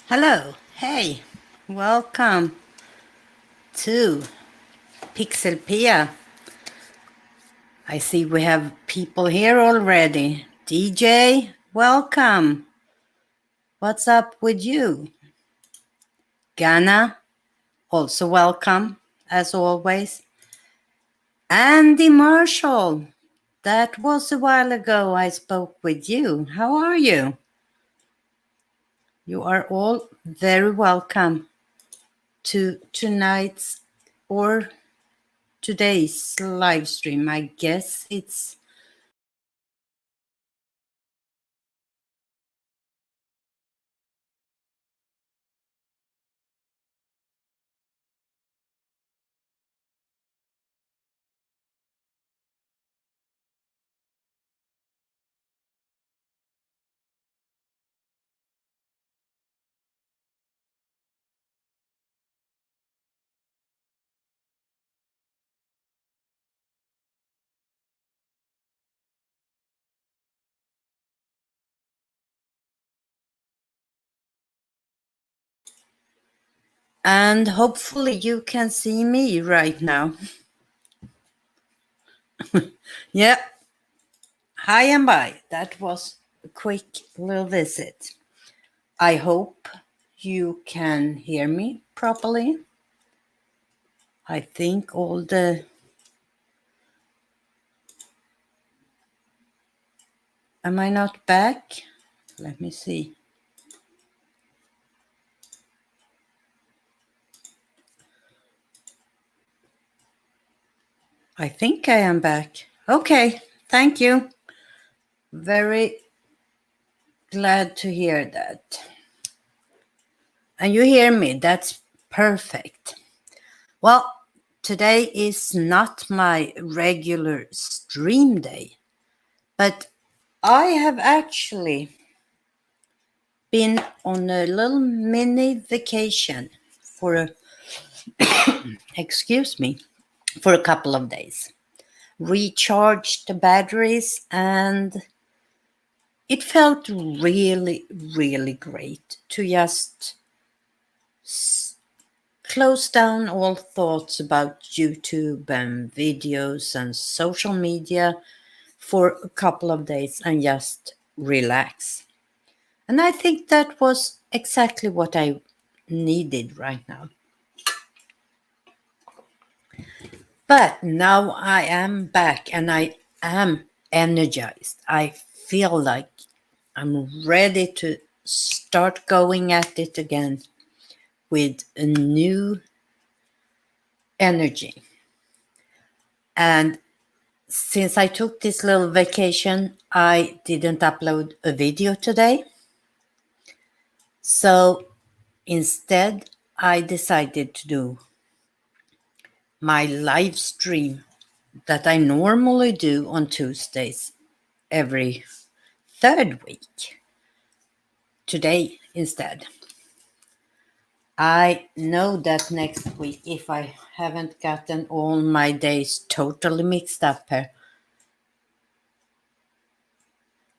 Hello, hey, welcome to PixelPia. I see we have people here already. DJ, welcome. What's up with you? Ghana, also welcome, as always. Andy Marshall, that was a while ago I spoke with you. How are you? You are all very welcome to tonight's or today's live stream. I guess it's and hopefully you can see me right now. Yeah, hi and bye. That was a quick little visit. I hope you can hear me properly. I think all the... Am I not back? Let me see. I think I am back. Okay, thank you. Very glad to hear that. And you hear me, that's perfect. Well, today is not my regular stream day, but I have actually been on a little mini vacation for excuse me, for a couple of days. Recharged the batteries and it felt really, really great to just close down all thoughts about YouTube and videos and social media for a couple of days and just relax. And I think that was exactly what I needed right now. But now I am back and I am energized. I feel like I'm ready to start going at it again with a new energy. And since I took this little vacation, I didn't upload a video today. So instead, I decided to do my live stream that I normally do on Tuesdays every third week. Today instead. I know that next week, if I haven't gotten all my days totally mixed up here,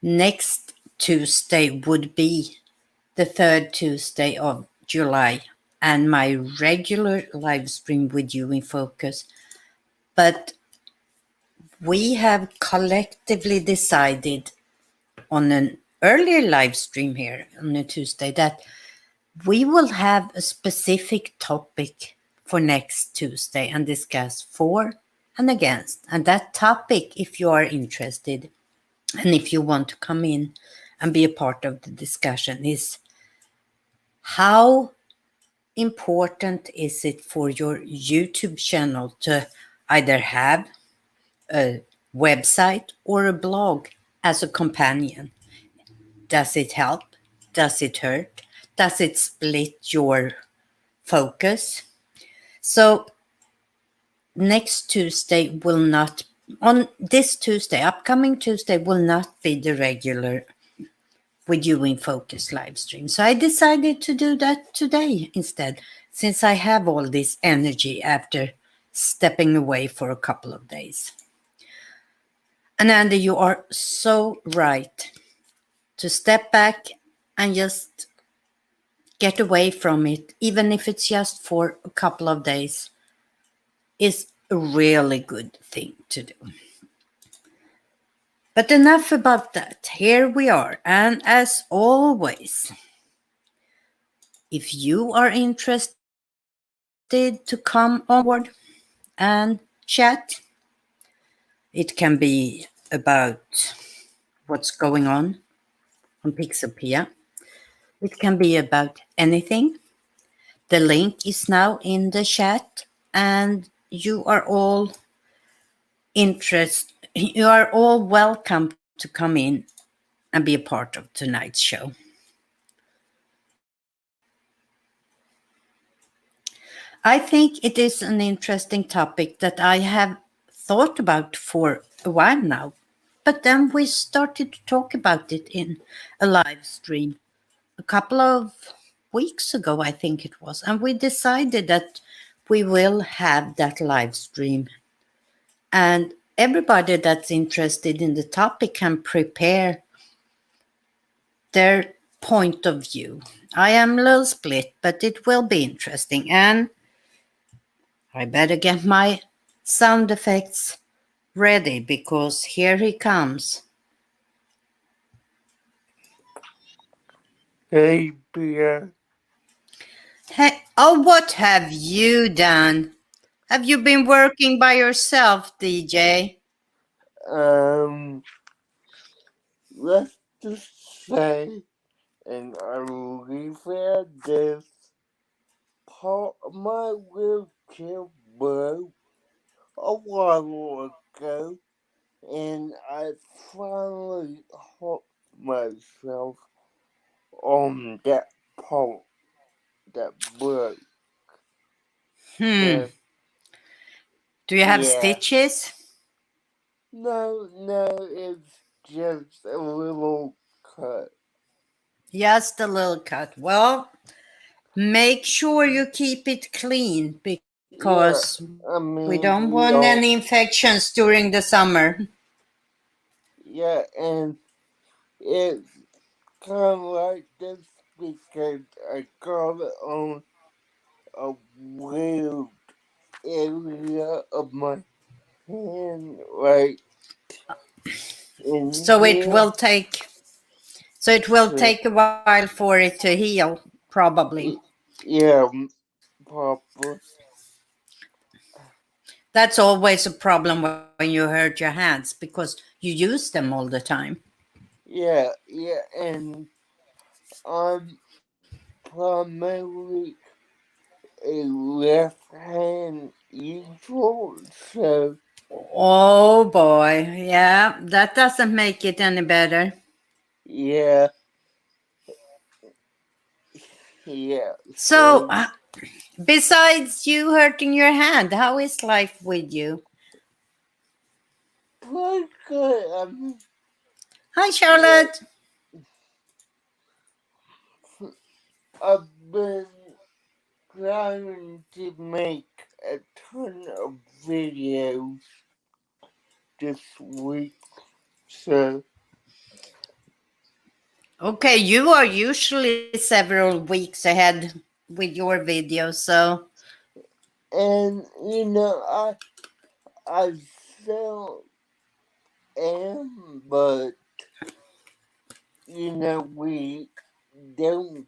next Tuesday would be the third Tuesday of July and my regular live stream with you in focus. But we have collectively decided on an earlier live stream here on a Tuesday that we will have a specific topic for next Tuesday and discuss for and against. And that topic, if you are interested and if you want to come in and be a part of the discussion, is how important is it for your YouTube channel to either have a website or a blog as a companion? Does it help? Does it hurt? Does it split your focus? So next Tuesday will not, on this Tuesday, upcoming Tuesday will not be the regular with you in focus live stream. So I decided to do that today instead, since I have all this energy after stepping away for a couple of days. And Andy, you are so right to step back and just get away from it, even if it's just for a couple of days, is a really good thing to do. But enough about that. Here we are. And as always, if you are interested to come on board and chat, it can be about what's going on PixelPia. It can be about anything. The link is now in the chat, and you are all welcome to come in and be a part of tonight's show. I think it is an interesting topic that I have thought about for a while now, but then we started to talk about it in a live stream a couple of weeks ago, I think it was, and we decided that we will have that live stream. And everybody that's interested in the topic can prepare their point of view. I am a little split, but it will be interesting. And I better get my sound effects ready because here he comes. Hey, Pia. Hey, oh, what have you done? Have you been working by yourself, DJ? Um, let's just say, and I will leave it at this, part of my wheelchair broke a while ago, and I finally hooked myself on that part that broke. Hmm. So, Do you have yeah. stitches? No, it's just a little cut. Just a little cut. Well, make sure you keep it clean because Yeah, I we don't mean, want we any all, infections during the summer. yeah, and it's kind of like this because I got it on a weird area of my hand, right in So it here. will take so it will So, take a while for it to heal, probably. yeah, Papa. That's always a problem when you hurt your hands because you use them all the time. Yeah, and I'm primarily a left hand user, so Oh boy. Yeah, that doesn't make it any better. yeah, yeah, So, so besides you hurting your hand, how is life with you? pretty good. Hi, Like, Charlotte. I've been trying to make a ton of videos this week, so Okay, you are usually several weeks ahead with your videos, so and I still am, but we don't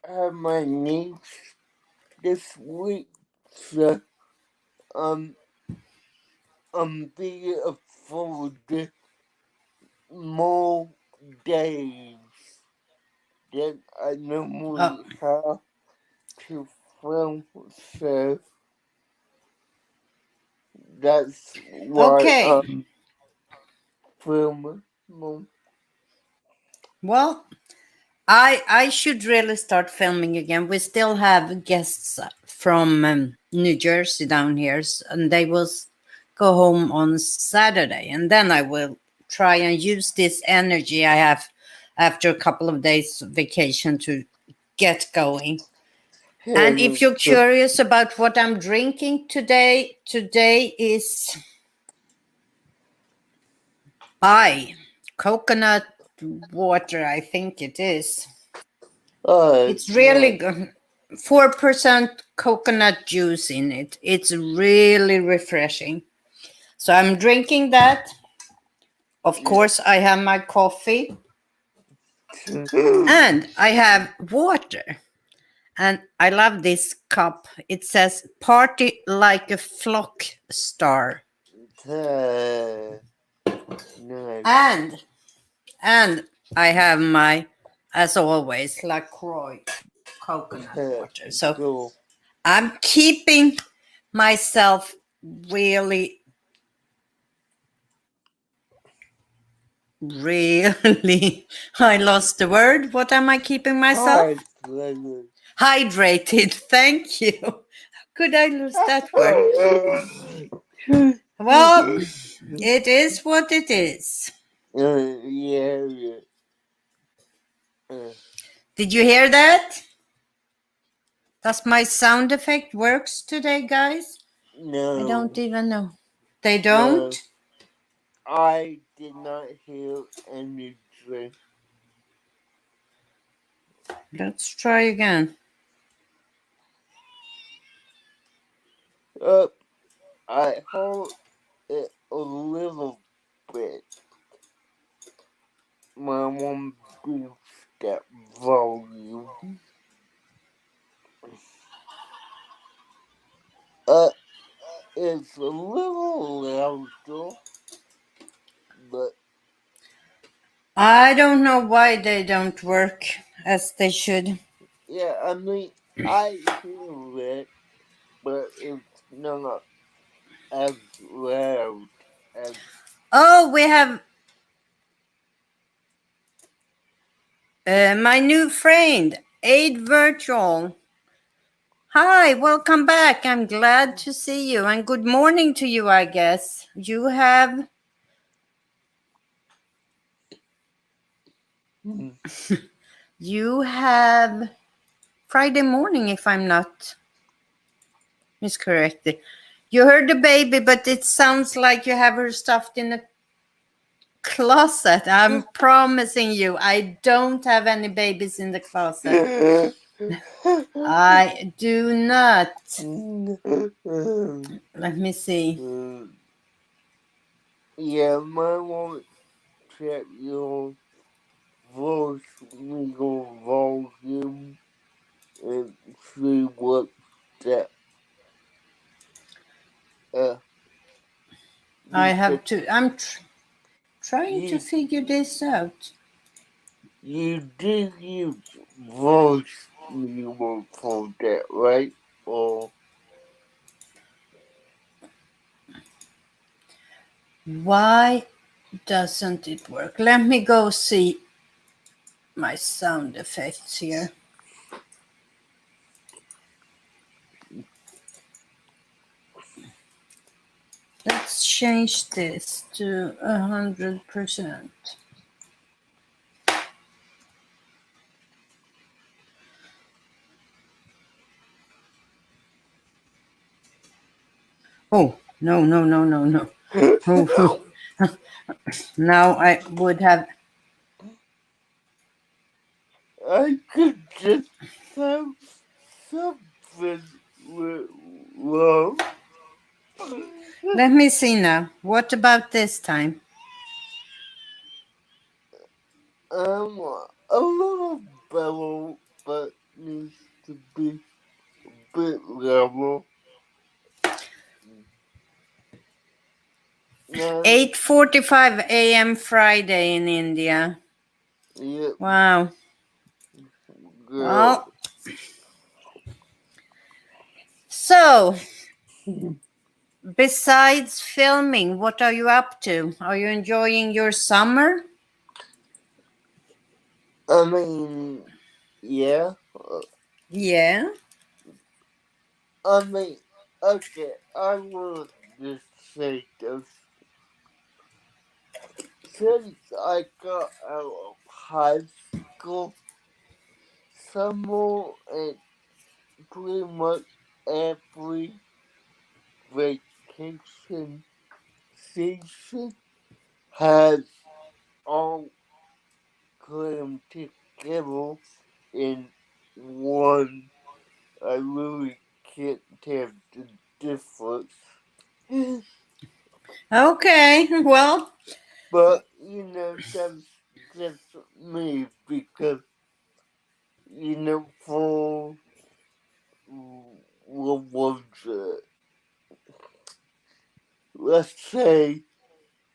have my niece this week, so um I'm being afforded more days than I uh, normally have to film, so that's why okay. I'm filming. Well, I should really start filming again. We still have guests from New Jersey down here, and they will go home on Saturday, and then I will try and use this energy I have after a couple of days vacation to get going. And if And you're curious about what I'm drinking today is coconut water, I think it is. It's really Nice. good. 4% coconut juice in it. It's really refreshing. So I'm drinking that. Of Yeah. course, I have my coffee and I have water. And I love this cup. It says party like a flock star. Nice. And I have my, as always, LaCroix coconut water. So Cool. I'm keeping myself really, really, I lost the word. What am I keeping myself? Hard leather. Hydrated. Thank you. Could I lose that word? Well, it is what it is. Yeah, yeah. Did you hear that? Does my sound effect works today, guys? I don't No, even know. They don't? no. I did not hear any drink. Let's try again. Up, I heard it a little bit. My mom boost that volume. Uh, it's a little louder, but I don't know why they don't work as they should. yeah, I mean, I hear it, but it's not as loud as. Oh, we have my new friend, Aid Virtual. Hi, welcome back. I'm glad to see you and good morning to you, I guess. You have Friday morning if I'm not miscorrected. You heard the baby, but it sounds like you have her stuffed in a closet. I'm promising you, I don't have any babies in the closet. I do not. Let me see. Yeah, my mom check your voice legal volume and see what that uh I you said have to. I'm trying to you figure this out. you did use voice legal for that, right? Or Why doesn't it work? Let me go see my sound effects here. Let's change this to 100%. Oh, no, no, no, no, no. Oh, now I would have. I could just have something wrong. Let me see now. What about this time? A little better, but needs to be a bit level. Now, 8:45 a.m. Friday in India. yeah, Wow. girl. Well, so besides filming, what are you up to? Are you enjoying your summer? I mean, yeah. Yeah. I mean, okay, I will just say this. Since I got out of high school, summer and pretty much every vacation season has all come together in one. I really can't tell the difference. Okay, well, But that's me because for what was let's say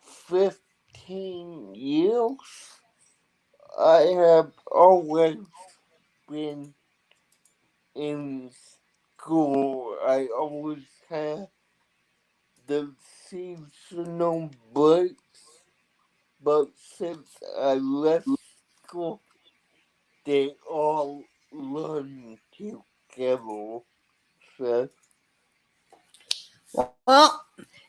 15 years, I have always been in school. I always had the seasonal breaks, but since I left school, they all learn together. So, well,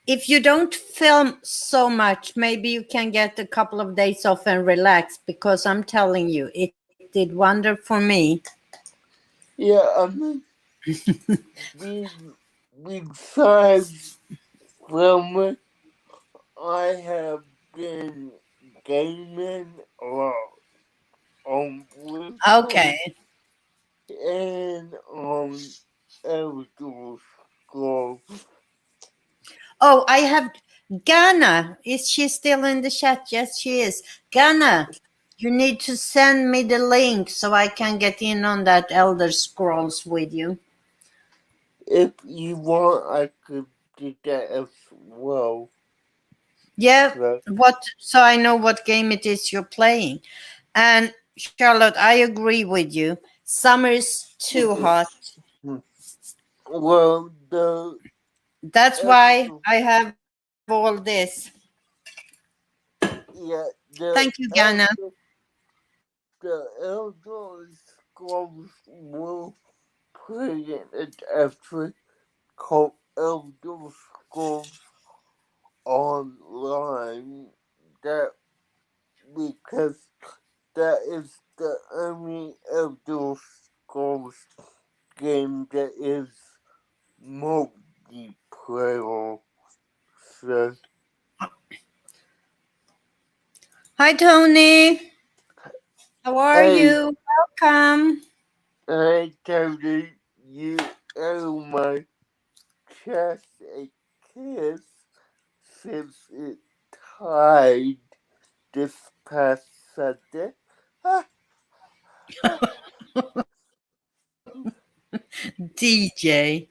if you don't film so much, maybe you can get a couple of days off and relax because I'm telling you, it did wonder for me. yeah, I mean, be, besides filming, I have been gaming a lot on Bluetooth Okay. and on Elder Scrolls. Oh, I have Ghana. Is she still in the chat? Yes, she is. Ghana, you need to send me the link so I can get in on that Elder Scrolls with you. If you want, I could do that as well. Yeah, So, what so I know what game it is you're playing. And Charlotte, I agree with you. Summer is too hot. well, the That's why Elder, I have all this. yeah, Thank you, Ghana. the Elder Scrolls will put in an effort called Elder Scrolls Online. That because that is the only Elder Scrolls game that is multiplayer. So, Hi, Tony. How are hey, you? Welcome. I Tony, you owe my chest a kiss since it tied this past Sunday. Ah, ah, DJ.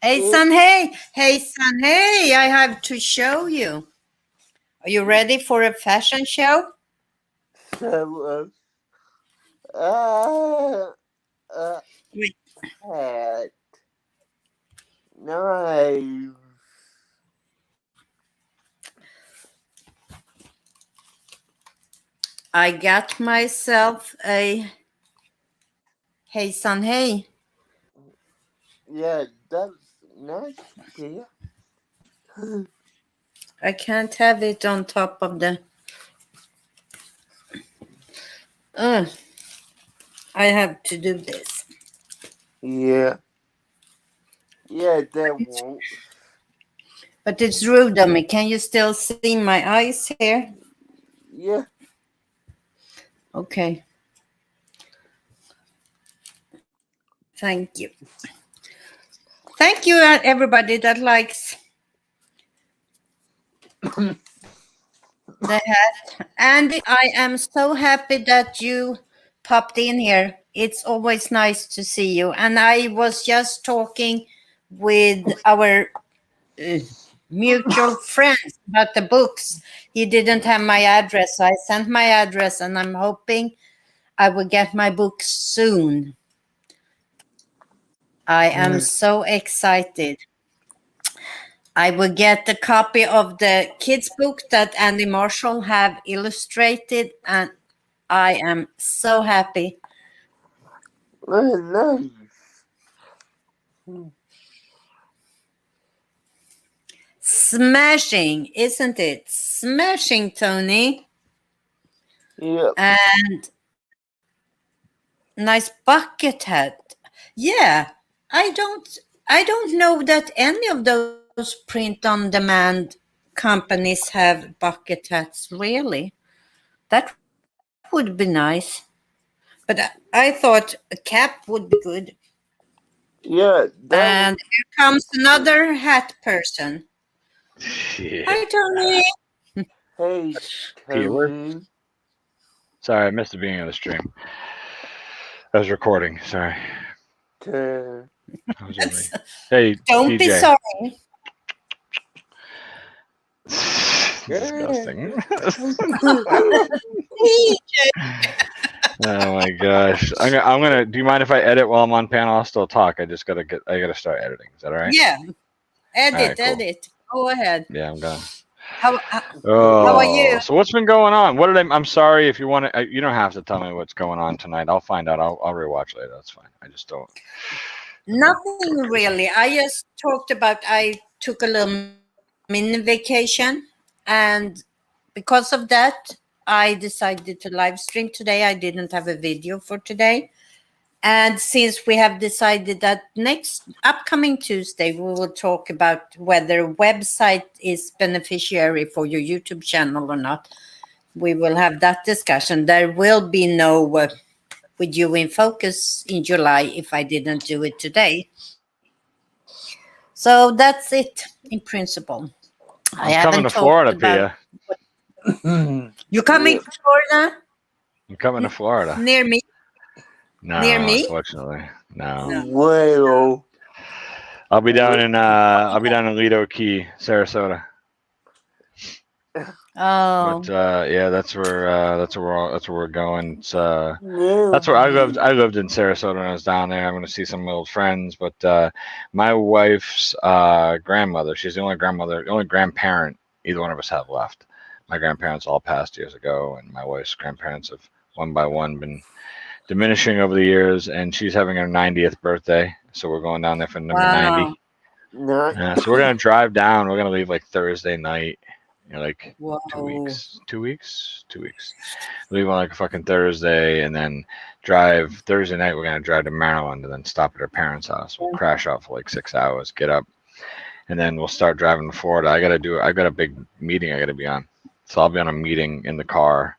Hey, it son. Hey. Hey, son. Hey, I have to show you. Are you ready for a fashion show? so uh, uh, Wait, hat. Nice. I got myself a hey, son. Hey. Yeah, that's nice, Pia. I can't have it on top of the. Uh, I have to do this. Yeah, yeah, that won't. But it's rude of me. Can you still see my eyes here? Yeah, Okay. Thank you. Thank you, everybody that likes the hat. Andy, I am so happy that you popped in here. It's always nice to see you. And I was just talking with our uh, mutual friends about the books. He didn't have my address, so I sent my address, and I'm hoping I will get my books soon. I am so excited. I will get the copy of the kids' book that Andy Marshall have illustrated, and I am so happy. nice. Smashing, isn't it? Smashing, Tony. Yep. And nice bucket hat. Yeah, I don't I don't know that any of those print on demand companies have bucket hats really. That would be nice. But I thought a cap would be good. Yeah, that And was. here comes another hat person. Shit. Hi, Tony. Hey, Keyword. Tony. Sorry, I missed the beginning of the stream. I was recording. Sorry. How's everybody? Hey, Don't be DJ. sorry. Disgusting. Tony. Oh my gosh. I'm gonna. Do you mind if I edit while I'm on panel? I'll still talk. I gotta start editing. Is that all right? Yeah, edit, All right, cool. edit. Go ahead. Yeah, I'm gonna. How are you? Oh, so what's been going on? What did I? I'm sorry if you want to. You don't have to tell me what's going on tonight. I'll find out. I'll rewatch later. That's fine. I just don't. Nothing really. I just talked about I took a little mini vacation, and because of that, I decided to live stream today. I didn't have a video for today. And since we have decided that next upcoming Tuesday, we will talk about whether a website is beneficiary for your YouTube channel or not. We will have that discussion. There will be no with you in focus in July if I didn't do it today. So that's it in principle. I I'm haven't coming to talked Florida, about. Pia. You coming Yeah. to Florida? I'm coming to Florida. Near me? No, Near me? unfortunately, no. No. Well, I'll be down in Lido Key, Sarasota. Oh. But yeah, that's where we're going. It's never that's where I lived in Sarasota when I was down there. I'm going to see some old friends. But my wife's grandmother, she's the only grandparent either one of us have left. My grandparents all passed years ago, and my wife's grandparents have one by one been diminishing over the years. And she's having her 90th birthday, so we're going down there for number 90. not. So we're gonna drive down. We're gonna leave like Thursday night. Like Whoa. 2 weeks. 2 weeks. 2 weeks. Leave on like a fucking Thursday, and then drive Thursday night. We're gonna drive to Maryland, and then stop at her parents' house. We'll crash out for like 6 hours, get up, and then we'll start driving to Florida. I got a big meeting I gotta be on, so I'll be on a meeting in the car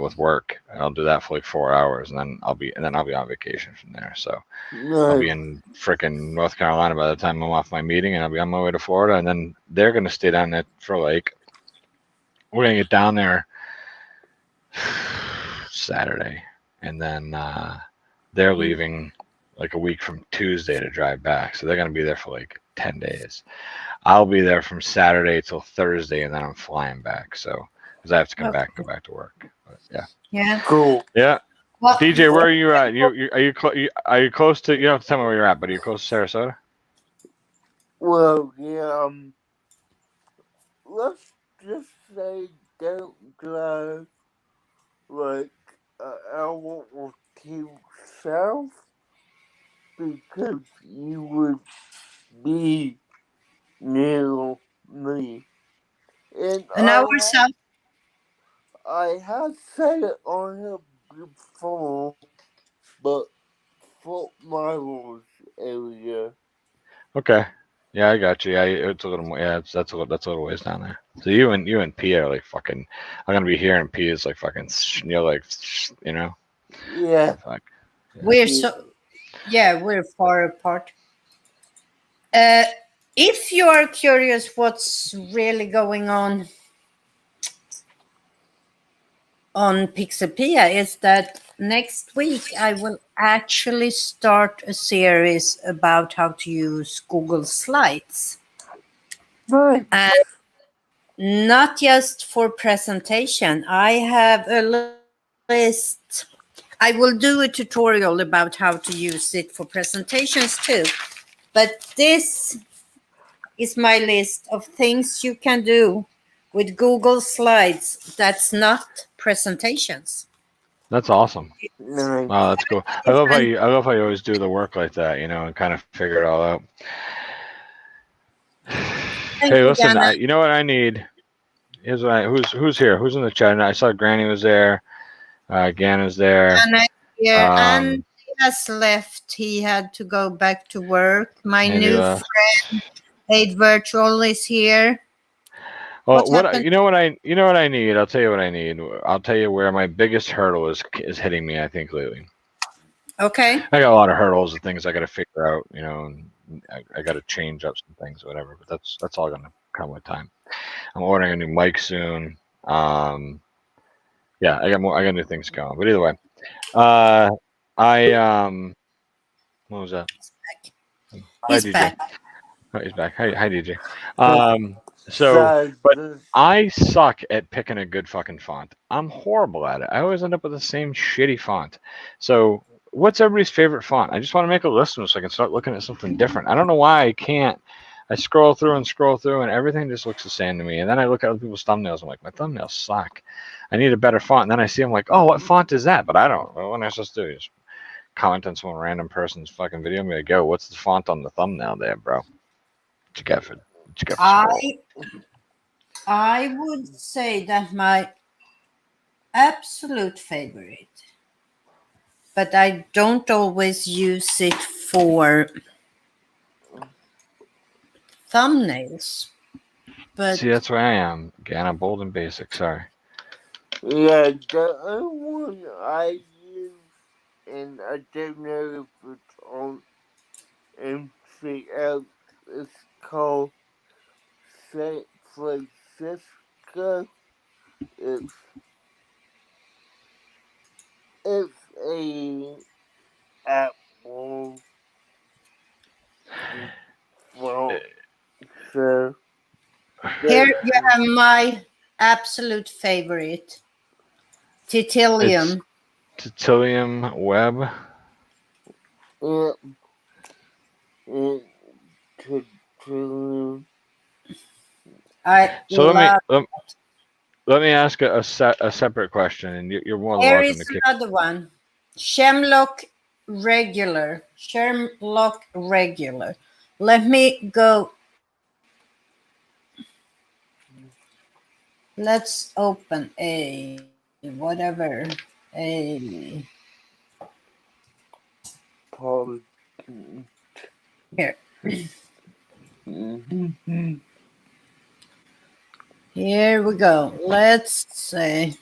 with work. And I'll do that for like 4 hours, and then I'll be on vacation from there. So I'll be Nice. in frickin' North Carolina by the time I'm off my meeting, and I'll be on my way to Florida, and then they're gonna stay down there for like. We're gonna get down there Saturday, and then they're leaving like a week from Tuesday to drive back. So they're gonna be there for like 10 days. I'll be there from Saturday till Thursday, and then I'm flying back. So because I have to come back and go back to work. But yeah. Yeah. Cool. Yeah. Well, DJ, where are you at? Are you close to? You don't have to tell me where you're at, but are you close to Sarasota? Well, yeah. Let's just say don't drive like an hour or two south because you would be near me. And an hour south. I have said it on here before, but Fort Myers area. Okay. Yeah, I got you. Yeah, it's a little more. Yeah, that's a little ways down there. So you and P are like fucking. I'm gonna be here, and P is like fucking. You're like, Yeah. fuck. We're we're far apart. If you are curious what's really going on PixelPia is that next week I will actually start a series about how to use Google Slides. Nice. And not just for presentation. I have a list. I will do a tutorial about how to use it for presentations too. But this is my list of things you can do with Google Slides that's not presentations. That's awesome. Nice. Wow, that's cool. I love how you always do the work like that, and kind of figure it all out. Hey, listen, you know what I need? Here's what who's here? Who's in the chat? I saw Granny was there. Ganna's there. And he has left. He had to go back to work. My new friend, Aid Virtual, is here. Well, What happened? you know what I need. I'll tell you what I need. I'll tell you where my biggest hurdle is hitting me. I think lately, Okay. I got a lot of hurdles and things I got to figure out. And I got to change up some things, or whatever. But that's all gonna come with time. I'm ordering a new mic soon. Um, yeah, I got new things going. But either way, uh, I what was that? Hi He's DJ. back. Oh, he's back. Hi DJ. Um, so, So but this I suck at picking a good fucking font. I'm horrible at it. I always end up with the same shitty font. So, what's everybody's favorite font? I just want to make a list of them so I can start looking at something different. I don't know why I can't. I scroll through and everything just looks the same to me. And then I look at other people's thumbnails. I'm like, my thumbnails suck. I need a better font. And then I see them like, oh, what font is that? But I don't. Well, what am I supposed to do? Just comment on some random person's fucking video and be like, yo, what's the font on the thumbnail there, bro? What you got for scroll? I would say that my absolute favorite, but I don't always use it for thumbnails. But See, that's where I am. Again, I'm bold and basic. Sorry. yeah, the other one I use, and I don't know if it's on anything else. It's called San Francisco. It's it's a Apple phone. So here they, you have my absolute favorite, It's Titilium. Titilium Web. it, it could I So love. let me ask a separate question, and you're more than Here welcome is to kick. another one. Shemlock regular. Shemlock regular. Let me go. Let's open a whatever. A probably. here. Mm-hmm. Here we go. Let's say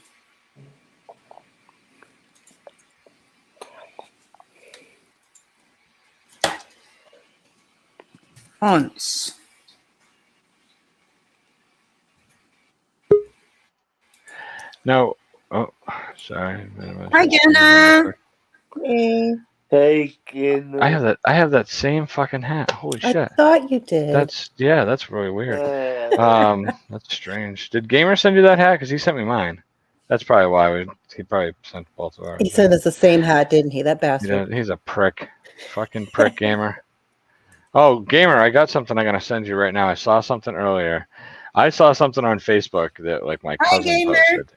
fonts. No. Oh, sorry. Hi, Jenna. Hey, Hey, kid. I have that same fucking hat. Holy I shit. thought you did. That's really weird. That's strange. Did Gamer send you that hat? Because he sent me mine. That's probably why he probably sent both of ours. He sent us the same hat, didn't he? That You bastard. know, he's a prick. Fucking prick, Gamer. Oh, Gamer, I got something I'm gonna send you right now. I saw something earlier. I saw something on Facebook that like my Hi, cousin Gamer. posted,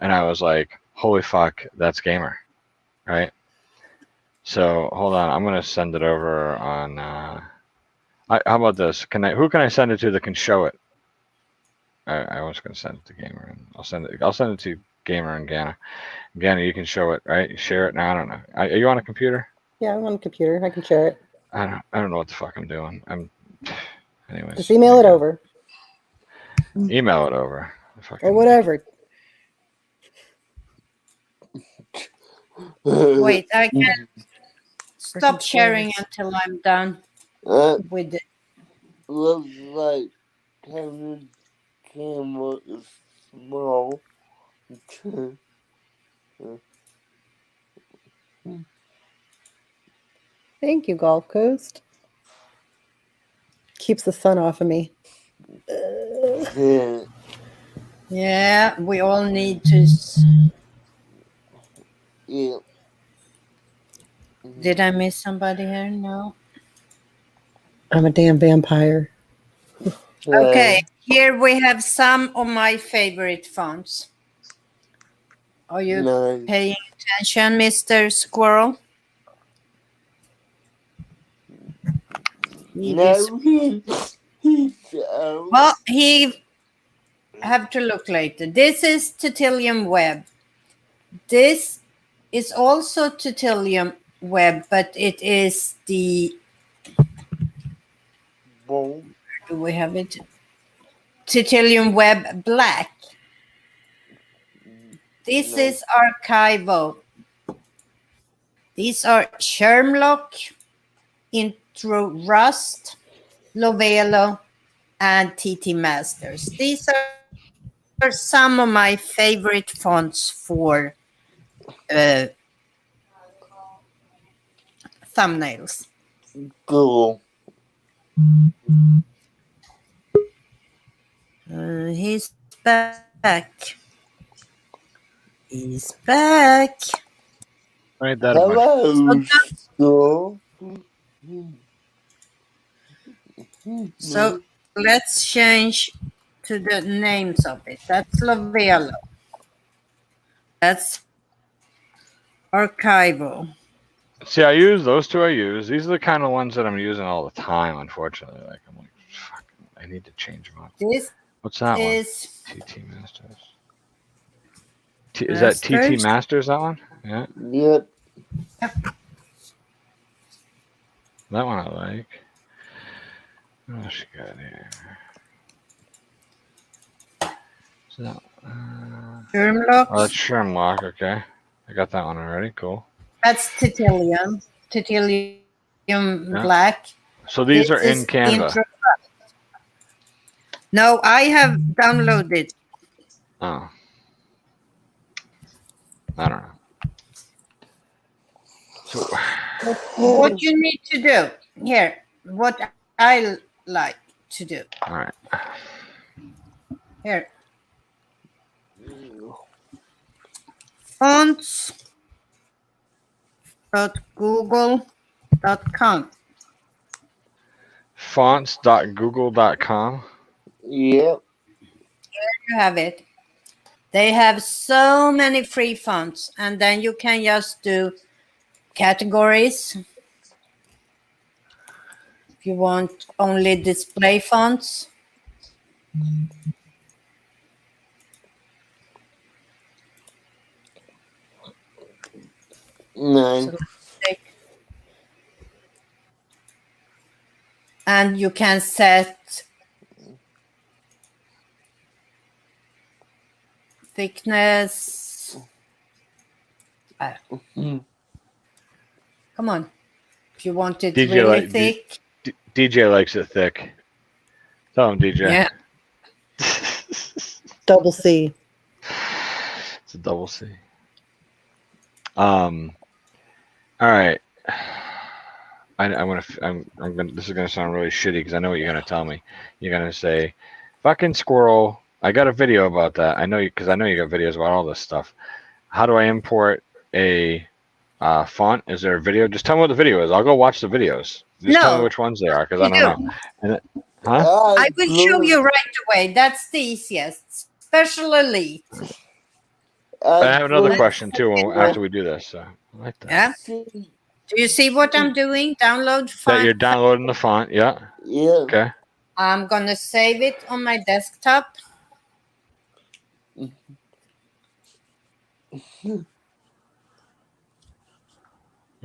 and I was like, "Holy fuck, that's Gamer!" Right? So hold on, I'm gonna send it over on. How about this? Who can I send it to that can show it? I was gonna send it to Gamer, and I'll send it to Gamer and Gana. Gana, you can show it, right? You share it now. I don't know. Are you on a computer? Yeah, I'm on the computer. I can share it. I don't know what the fuck I'm doing. Anyways. Just email it over. Email it over. Or whatever. Wait, I can stop sharing until I'm done with it. Looks like Kevin's camera is small. Thank you, Gulf Coast. Keeps the sun off of me. Yeah. Yeah, we all need to. Yeah. Did I miss somebody here? No. I'm a damn vampire. Okay, here we have some of my favorite fonts. Are you Nice. paying attention, Mr. Squirrel? No, he's out. Well, he have to look later. This is Titilium Web. This is also Titilium Web, but it is the. Bowl. Do we have it? Titanium Web Black. This No. is archival. These are Shermlock, Intro Rust, Lovelo, and TT Masters. These are some of my favorite fonts for thumbnails. Cool. He's back. He's back. Right, that a bunch. Hello, school. So let's change to the names of it. That's Lovelo. That's archival. See, I use those two. I use these are the kind of ones that I'm using all the time. Unfortunately, like I'm like, fuck, I need to change them up. This What's that is one? TT Masters. Is that TT Masters? That one? Yeah. Yep. That one I like. What else you got here? So that, Shermlock. oh, that's Shermlock. Okay, I got that one already. Cool. That's Titanium. Titanium Black. So these This are in is Canva. Intro. No, I have downloaded. Oh. I don't know. So What you need to do here, what I like to do all right. here, fonts.google.com. Fonts.google.com. Yep. You have it. They have so many free fonts, and then you can just do categories. If you want only display fonts. Nice. And you can set thickness. Come on. If you want it DJ really like- thick. DJ likes it thick. Tell him, DJ. Yeah. Double C. It's a double C. All right. I'm gonna. This is gonna sound really shitty because I know what you're gonna tell me. You're gonna say, "Fucking squirrel." I got a video about that. I know you because I know you got videos about all this stuff. How do I import a font? Is there a video? Just tell me what the video is. I'll go watch the videos. Just tell me No. which ones they are because I don't know. And huh? I will show you right away. That's the easiest. Special Elite. I have another Let's question too after we do this. So I like that. Yeah. see. Do you see what I'm doing? Download That font. you're downloading the font. Yeah. Yeah. Okay. I'm gonna save it on my desktop.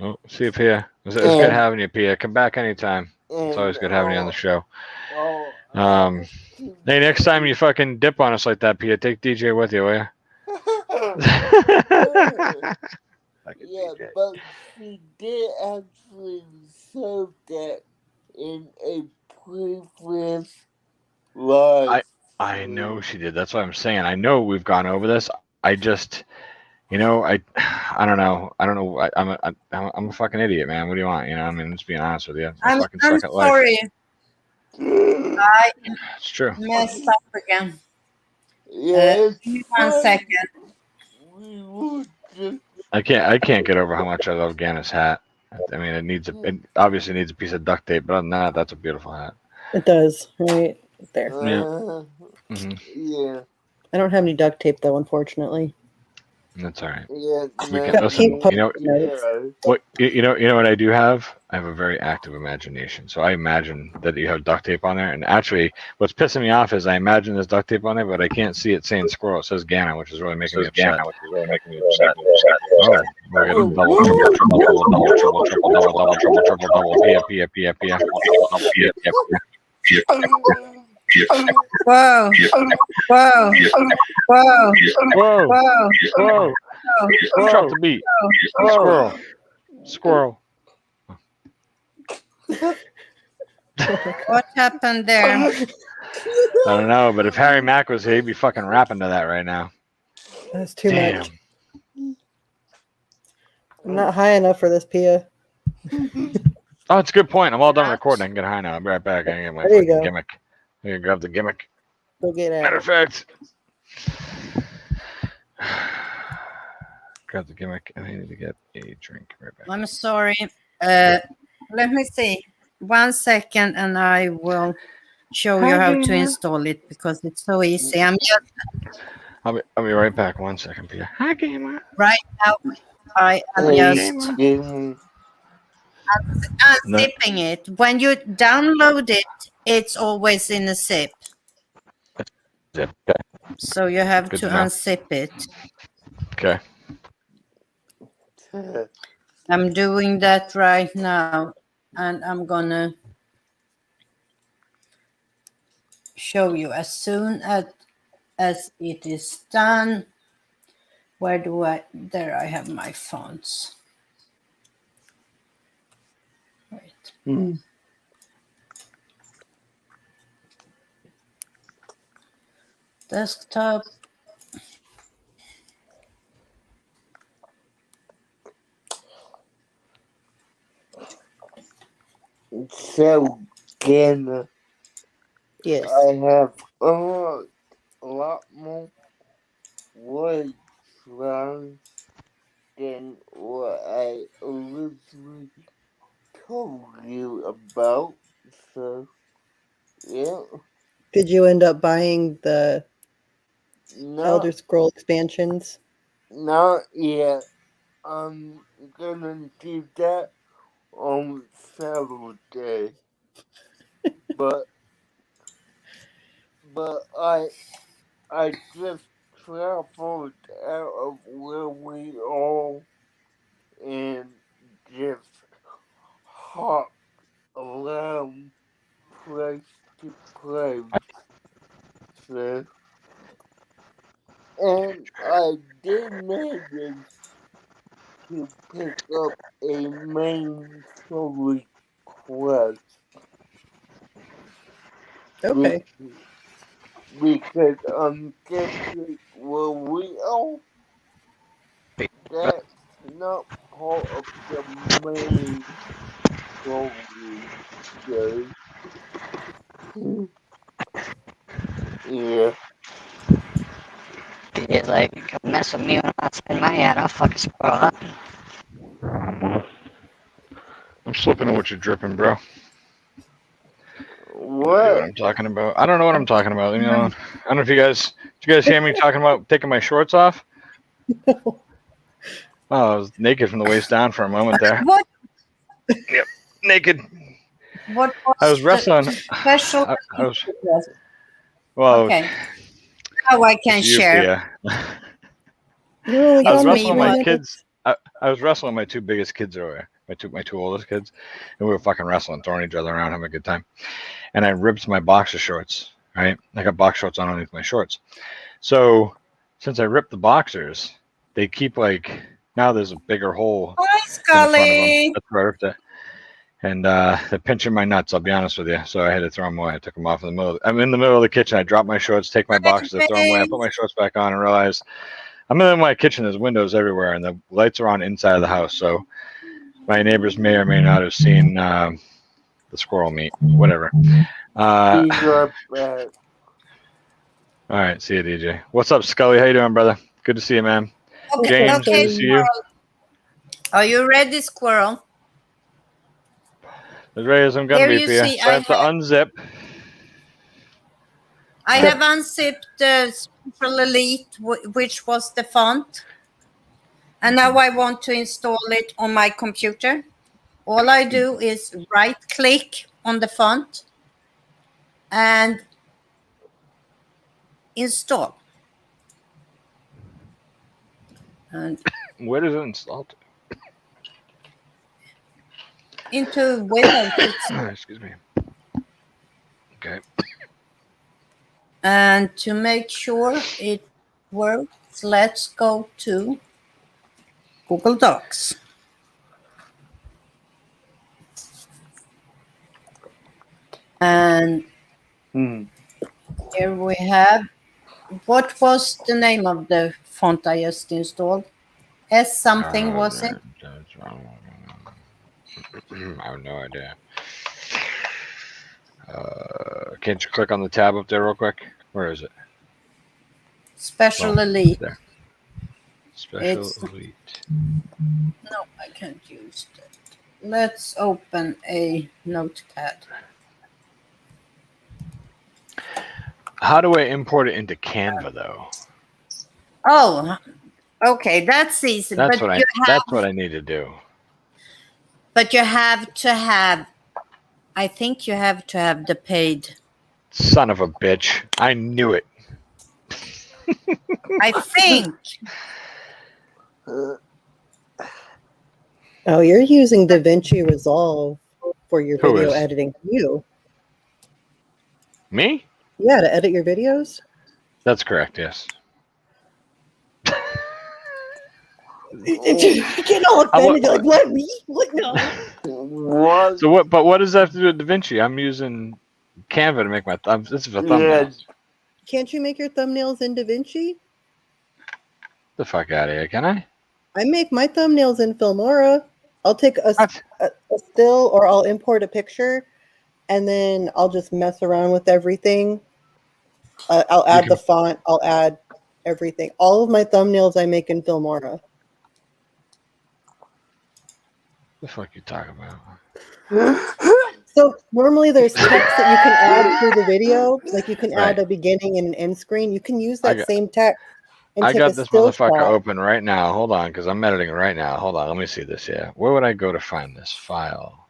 Oh, see you, Pia. It's good having you, Pia. Come back anytime. It's always good having you on the show. Oh, Hey, next time you fucking dip on us like that, Pia, take DJ with you, will you? yeah, but she did actually show that in a previous live. I know she did. That's what I'm saying. I know we've gone over this. I just, I don't know. I'm a fucking idiot, man. What do you want? I mean, just being honest with you. I'm fucking second life. sorry. I It's true. messed up again. Yeah, Give me 1 second. we would just I can't get over how much I love Ganna's hat. I mean, it obviously needs a piece of duct tape, but other than that, that's a beautiful hat. It does, right there. hmm yeah, I don't have any duct tape though, unfortunately. That's all right. yeah. We can- Got listen, pink you know- notes. What you know what I do have? I have a very active imagination. So I imagine that you have duct tape on there. And actually, what's pissing me off is I imagine there's duct tape on there, but I can't see it saying squirrel. It says Ganna, which is really making me upset. Oh, we're getting double, triple, Pia. Whoa. Whoa. Whoa. Whoa! Whoa. Whoa! Drop the beat. Squirrel. Squirrel. What happened there? I don't know, but if Harry Mack was here, he'd be fucking rapping to that right now. That's too Damn. much. I'm not high enough for this, Pia. Oh, it's a good point. I'm all done recording. I can get high now. I'll be right back. I can get my There you fucking go. gimmick. I can grab the gimmick. Go get Matter at of it. fact, grab the gimmick, and I need to get a drink. Right back. I'm sorry. Let me see. 1 second, and I will show you how to install it because it's so easy. I'm just I'll be right back. 1 second, Peter. Hi, gamer. right now. I am Hey, just gamer. unzipping it. When you download it, it's always in a zip. Zip. Okay. So you have Good to to know. unzip it. Okay. I'm doing that right now, and I'm gonna show you as soon as it is done. Where do I? There I have my fonts. Wait. Desktop. So, gamer, Yes. I have a lot more words wrong than what I originally told you about. So, yeah. Did you end up buying the No, Elder Scroll expansions? not yet. I'm gonna do that on Saturday. but I just traveled out of where we are and just hopped around place to place. So, and I did manage to pick up a main story quest. Okay. Because I'm guessing where we are, that's not part of the main story. So, yeah. It's like mess with me when I spin my head. I'll fucking squirrel up. I'm slipping on what you're dripping, bro. No idea what What? I'm talking about. I don't know what I'm talking about. Leave me alone. I don't know if you guys. Did you guys hear me talking about taking my shorts off? Oh, I was naked from the waist down for a moment there. What? Yep, naked. What was I was the wrestling. special? I was. Well, Okay. Now I can it's you, share. Pia. You're only I was It's gone me, wrestling for my what? 5 kids. minutes. I was wrestling my two biggest kids earlier. My two oldest kids, and we were fucking wrestling, throwing each other around, having a good time. And I ripped my boxer shorts. Right, I got box shorts on underneath my shorts. So since I ripped the boxers, they keep now there's a bigger hole Hi, in the front of them. Scully. That's where I ripped it. And they're pinching my nuts. I'll be honest with you. So I had to throw them away. I took them off in the middle. I'm in the middle of the kitchen. I drop my shorts, take my boxers, I throw them away. I put my shorts back on, and realize I'm in my kitchen. There's windows everywhere, and the lights are on inside of the house. So my neighbors may or may not have seen the squirrel meat. Whatever. Be All right back. right. See you, DJ. What's up, Scully? How you doing, brother? Good to see you, man. Okay, James, okay, good to see you. Are you ready, squirrel? As ready as I'm gonna Here be you for you. see, So I have to unzip. I have unzipped the Special Elite, which was the font. And now I want to install it on my computer. All I do is right click on the font and install. And Where does it install? into Windows, it's Excuse me. Okay. And to make sure it works, let's go to Google Docs. And here we have, what was the name of the font I just installed? S something, was it? I have no idea. Can't you click on the tab up there real quick? Where is it? Special Oh, Elite. there. Special It's- Elite. No, I can't use that. Let's open a notepad. How do I import it into Canva though? Oh, okay, that's easy. That's but what you have, that's what I need to do. But you have to have. I think you have to have the paid. Son of a bitch! I knew it. I think. Oh, you're using DaVinci Resolve for your Who video is? editing. You? Me? Yeah, to edit your videos. That's correct. Yes. You get all offended. You're like, what, me? What, no? What? So what? But what does that have to do with DaVinci? I'm using Canva to make my thumbs. This is for thumbnails. Can't you make your thumbnails in DaVinci? The fuck out of here! Can I? I make my thumbnails in Filmora. I'll take a What? still, or I'll import a picture, and then I'll just mess around with everything. I'll add the font. I'll add everything. All of my thumbnails I make in Filmora. The fuck you talking about? So normally there's text that you can add through the video. Like you can add Right. a beginning and an end screen. You can use I that got- same text and I take got a this still motherfucker shot. open right now. Hold on, because I'm editing right now. Hold on, let me see this here. Where would I go to find this file?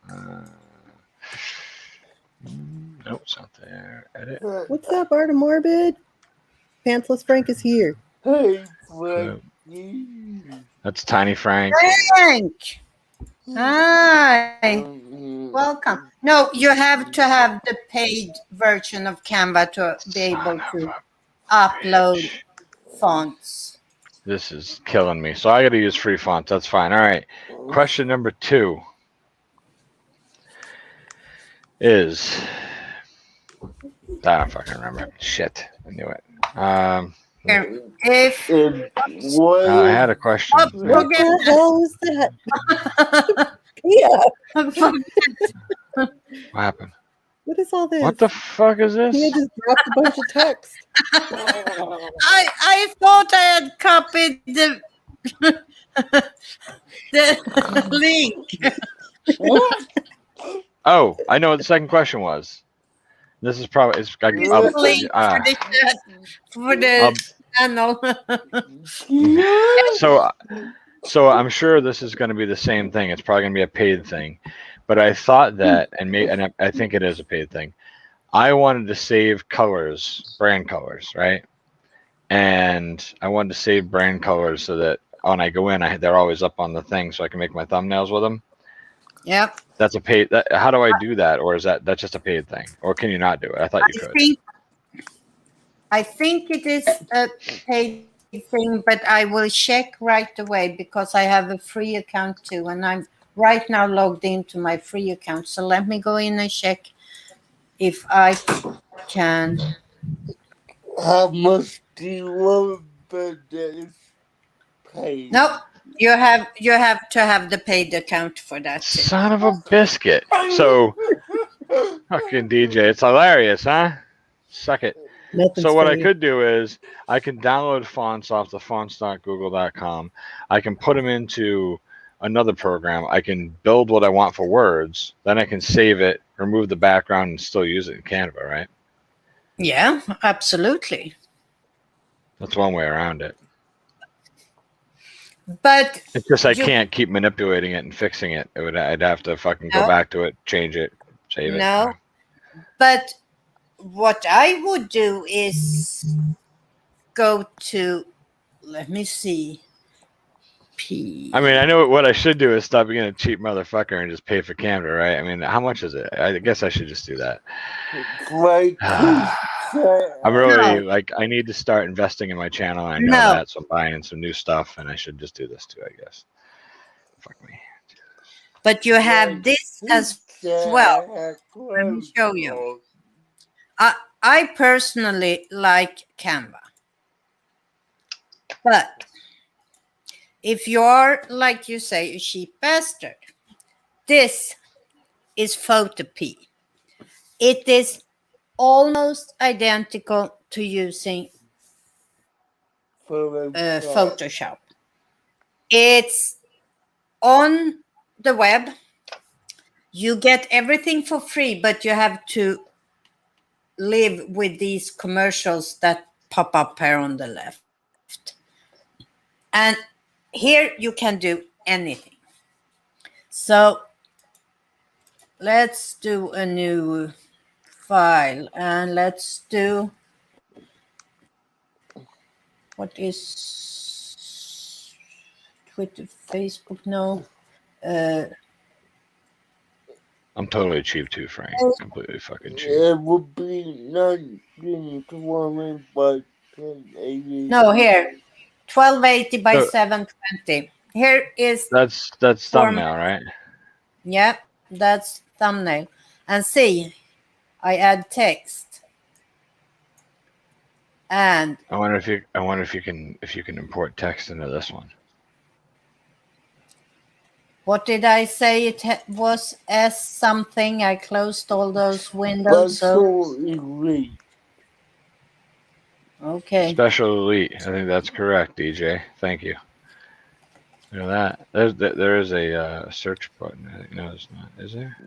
Nope, it's not there. Edit. What's up, Art of Morbid? Pantsless Frank is here. Hey, Nope. Frankie. That's Tiny Frank. Frank. Hi. Welcome. No, you have to have the paid version of Canva to be able to upload fonts. This is killing me. So I got to use free fonts. That's fine. All right. Question number 2 is. I don't fucking remember. Shit. I knew it. If I had a question. Oh, What the hell is that? Yeah. What happened? What is all this? What the fuck is this? He just dropped a bunch of text. I thought I had copied the the link. Oh, I know what the second question was. This is probably it's The link for the channel. So I'm sure this is going to be the same thing. It's probably going to be a paid thing, but I thought that, and I think it is a paid thing. I wanted to save colors, brand colors, right? And I wanted to save brand colors so that when I go in, they're always up on the thing, so I can make my thumbnails with them. Yep. That's a paid. How do I do that, or is that's just a paid thing, or can you not do it? I thought you could. I think it is a paid thing, but I will check right away because I have a free account too, and I'm right now logged into my free account. So let me go in and check if I can. How much do you want for this pay? Nope. You have to have the paid account for that too. Son of a biscuit. So, fucking DJ, it's hilarious, huh? Suck it. Nothing's So what I funny. could do is I can download fonts off the fonts.google.com. I can put them into another program. I can build what I want for words. Then I can save it, remove the background, and still use it in Canva, right? Yeah, absolutely. That's one way around it. But It's just I can't keep manipulating it and fixing it. I'd have to fucking go back to it, change it, save it. no. But what I would do is go to, let me see. I mean, I know what I should do is stop being a cheap motherfucker and just pay for Canva, right? I mean, how much is it? I guess I should just do that. Frankie, I'm really No. like I need to start investing in my channel. And I know No, that, so I'm buying some new stuff, and I should just do this too, I guess. Fuck me. but you have this as well. Let me clothes show you. on. I personally like Canva, but if you're, like you say, a cheap bastard, this is PhotoPia. It is almost identical to using Photoshop. Photoshop. It's on the web. You get everything for free, but you have to live with these commercials that pop up here on the left. And here you can do anything. So let's do a new file, and let's do, what is Twitter, Facebook? No. I'm totally cheap too, Frank. Completely fucking cheap. It would be 1920 by 1080. No, here, 1280 by So 720. Here is that's format. thumbnail, right? Yeah, that's thumbnail. And see, I add text. And I wonder if you can import text into this one. what did I say? It was S something. I closed all those windows. So Special Elite. okay. Special Elite. I think that's correct, DJ. Thank you. You know that there is a search button. I think no, it's not. Is there?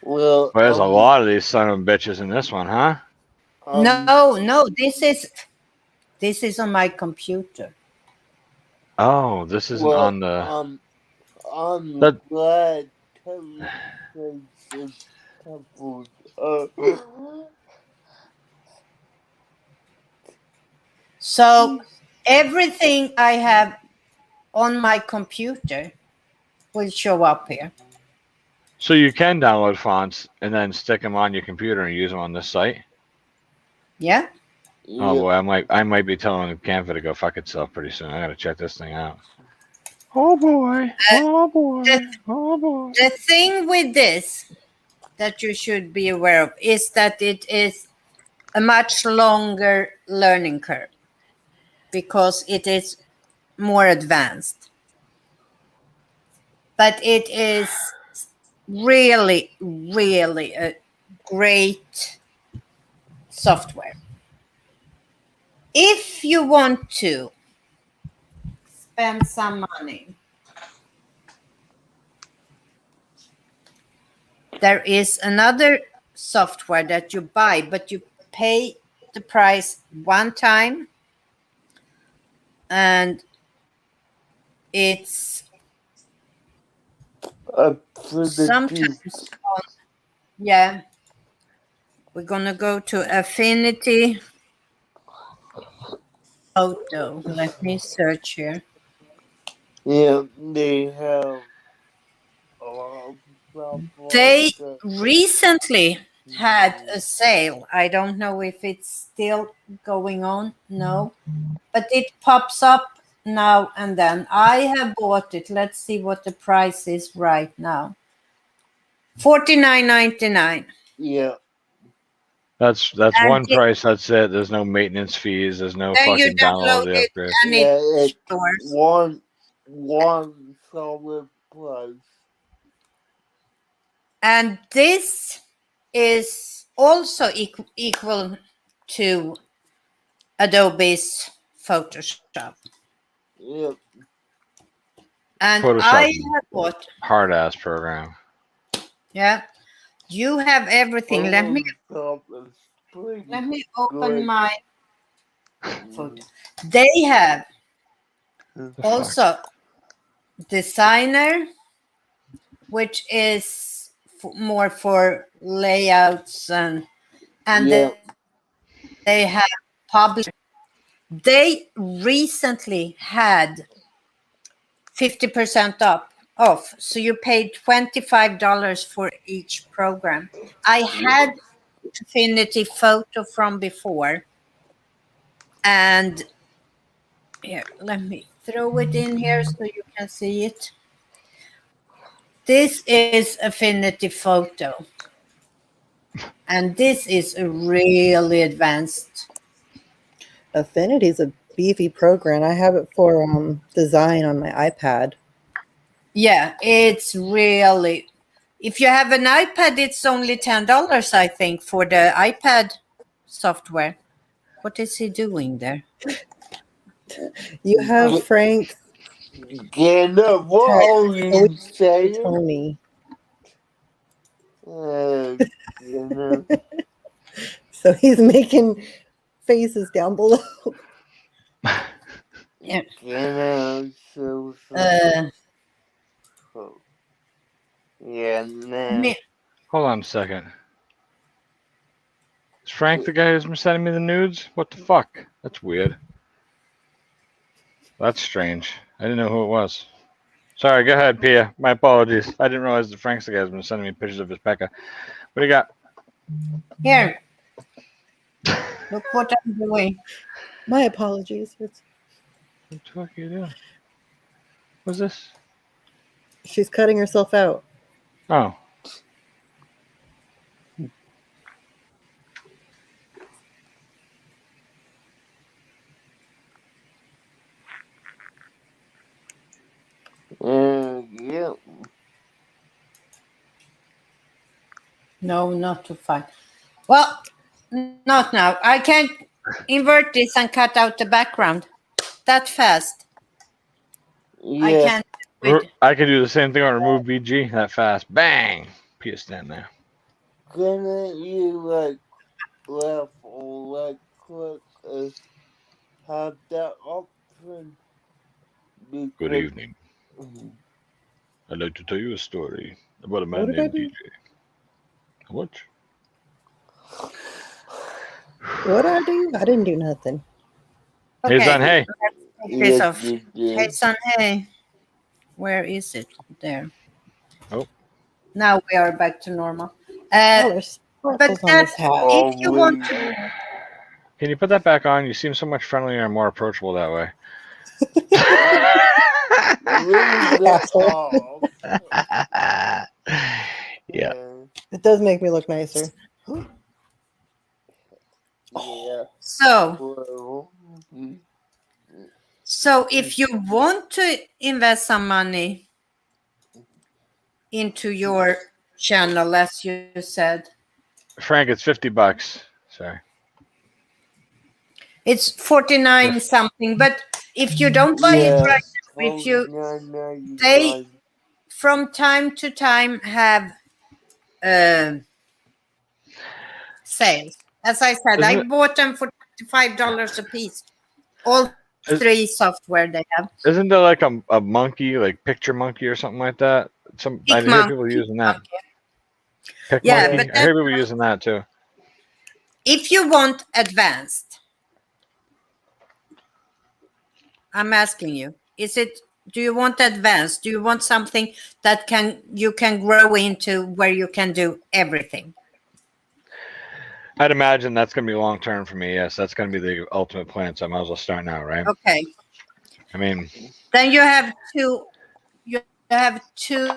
Well, There's a lot of these son of bitches in this one, huh? No, this is on my computer. Oh, this isn't well, on the. I'm That- glad television is coupled. So everything I have on my computer will show up here. So you can download fonts and then stick them on your computer and use them on this site. Yeah. Oh boy, I might be telling Canva to go fuck itself pretty soon. I gotta check this thing out. Oh boy! Oh boy! Oh boy! The thing with this that you should be aware of is that it is a much longer learning curve because it is more advanced. But it is really, really a great software. If you want to spend some money, there is another software that you buy, but you pay the price one time, and it's sometimes on, yeah. We're gonna go to Affinity Photo. Let me search here. Yeah, they have a lot of stuff They like that. recently had a sale. I don't know if it's still going on. No, but it pops up now and then. I have bought it. Let's see what the price is right now. $49.99. Yeah, That's And one price. That's it. There's no maintenance fees. There's no then you fucking download download the it upgrade. and yeah, it's it's yours. one solid price. And this is also equal to Adobe's Photoshop. Yeah, And Photoshop. I have bought, Hard ass program. yeah, you have everything. Let me Photoshop is pretty open great. my photo. They have The fuck? also Designer, which is more for layouts, and Yeah, they have Publisher. They recently had 50% off. So you paid $25 for each program. I had Affinity photo from before. And here, let me throw it in here so you can see it. This is Affinity Photo. And this is a really advanced. Affinity is a beefy program. I have it for design on my iPad. Yeah, it's really. If you have an iPad, it's only $10, I think, for the iPad software. What is he doing there? You have Frank's Jenna, what are you saying? Tony. Jenna. So he's making faces down below. Yeah. Jenna, so. Yeah, nah. Me- Hold on a second. Is Frank the guy who's been sending me the nudes? What the fuck? That's weird. That's strange. I didn't know who it was. Sorry, go ahead, Pia. My apologies. I didn't realize that Frank's the guy who's been sending me pictures of his pecker. What do you got? Here. Look what I'm doing. My apologies. What the fuck are you doing? What's this? She's cutting herself out. Oh. Yeah. No, not too far. Well, not now. I can't invert this and cut out the background that fast. I Yeah. can't do it. I could do the same thing on remove BG that fast. Bang! Pia stand there. Couldn't you left or click have that option? Good Because- evening. I'd like to tell you a story about a man What did I named do? DJ. What? What did I do? I didn't do nothing. Hey, son, hey. Take this Yes, off. you Hey, did. son, hey. Where is it? There. Oh. Now we are back to normal. Oh, there's sparkles on that- this hat. If you want to, Can you put that back on? You seem so much friendlier and more approachable that way. Leave it Asshole. off. Yeah. It does make me look nicer. Yeah. so Well, so if you want to invest some money into your channel, as you said, Frank, it's $50. Sorry. it's 49 something. But if you don't buy it right now, if you they from time to time have sales. As I said, I bought them for $25 a piece. All three software they have. Isn't there like a monkey, like Picture Monkey or something like that? I hear people using that. Pick Yeah, Monkey. but I hear people using that too. If you want advanced, I'm asking you, do you want advanced? Do you want something that you can grow into where you can do everything? I'd imagine that's going to be long term for me. Yes, that's going to be the ultimate plan. So I might as well start now, right? Okay. I mean, then you have two. You have two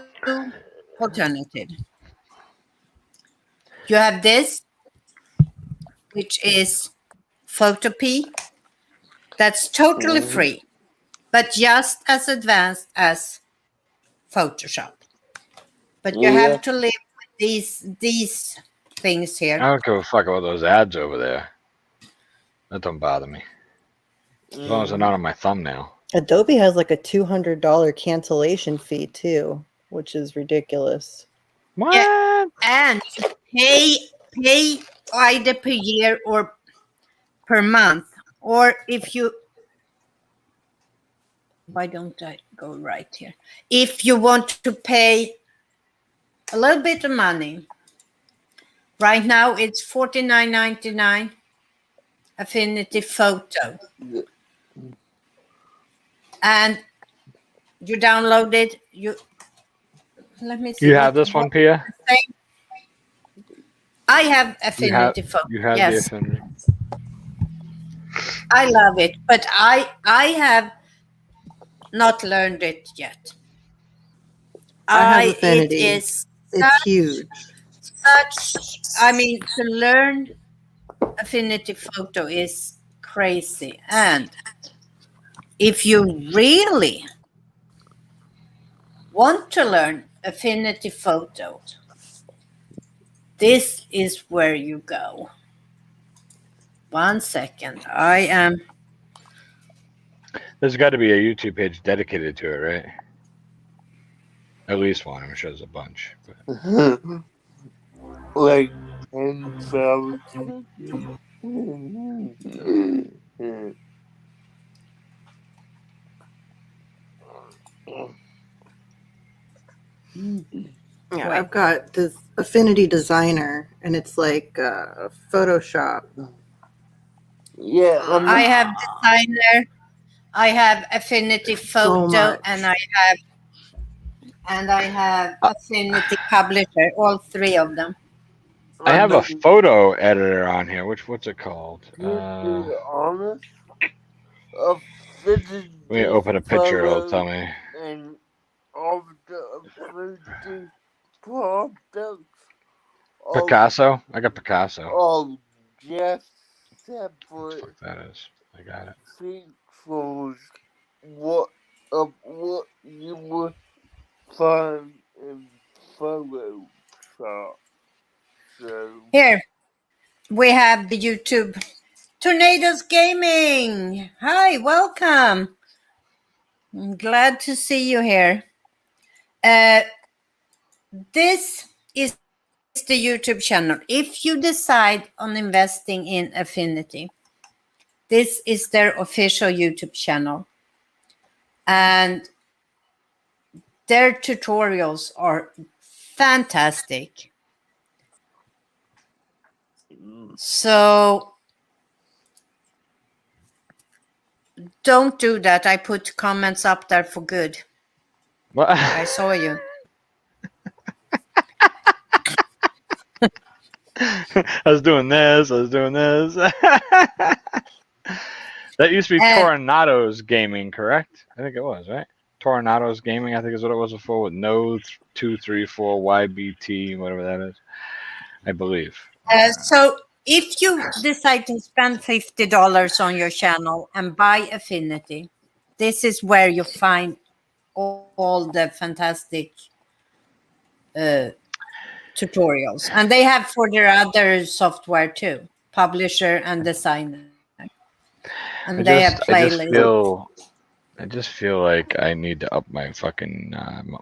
alternatives. You have this, which is PhotoPia. That's totally free, but just as advanced as Photoshop. But you have to live with these things here. I don't give a fuck about those ads over there. That don't bother me. As long as they're not on my thumbnail. Adobe has like a $200 cancellation fee too, which is ridiculous. What? Yeah, and pay either per year or per month, or if you. Why don't I go right here? If you want to pay a little bit of money, right now it's $49.99. Affinity Photo, and you download it. Let me see. You have this one, Pia? I have Affinity Photo. You have the Yes, Affinity. I love it, but I have not learned it yet. I have It Affinity. is It's huge. such. I mean, to learn Affinity Photo is crazy, and if you really want to learn Affinity Photo, this is where you go. 1 second. I am. There's got to be a YouTube page dedicated to it, right? At least one. I'm sure there's a bunch. But... like 10,000. Yeah, Wait. I've got this Affinity Designer, and it's like Photoshop. Yeah, I have Designer. I have Affinity So Photo, much. and I have Affinity Publisher. All three of them. I have a photo editor on here. What's it called? To be honest, Affinity Let me open a picture. It'll tell Photo me. and all the Affinity products Picasso. I got Picasso. are just What the separate fuck that is? I got it. pixels. What you would find in Photoshop. So Here we have the YouTube Tornadoes Gaming. Hi, welcome. I'm glad to see you here. This is the YouTube channel. If you decide on investing in Affinity, this is their official YouTube channel. And their tutorials are fantastic. So don't do that. I put comments up there for good. What? I saw you. I was doing this. That used to be Tornado's Gaming, correct? I think it was, right? Tornado's Gaming, I think is what it was before, with no 234 YBT, whatever that is. I believe. So if you decide to spend $50 on your channel and buy Affinity, this is where you find all the fantastic tutorials. And they have for their other software too, Publisher and Designer. And they have playlists. I just feel like I need to up my fucking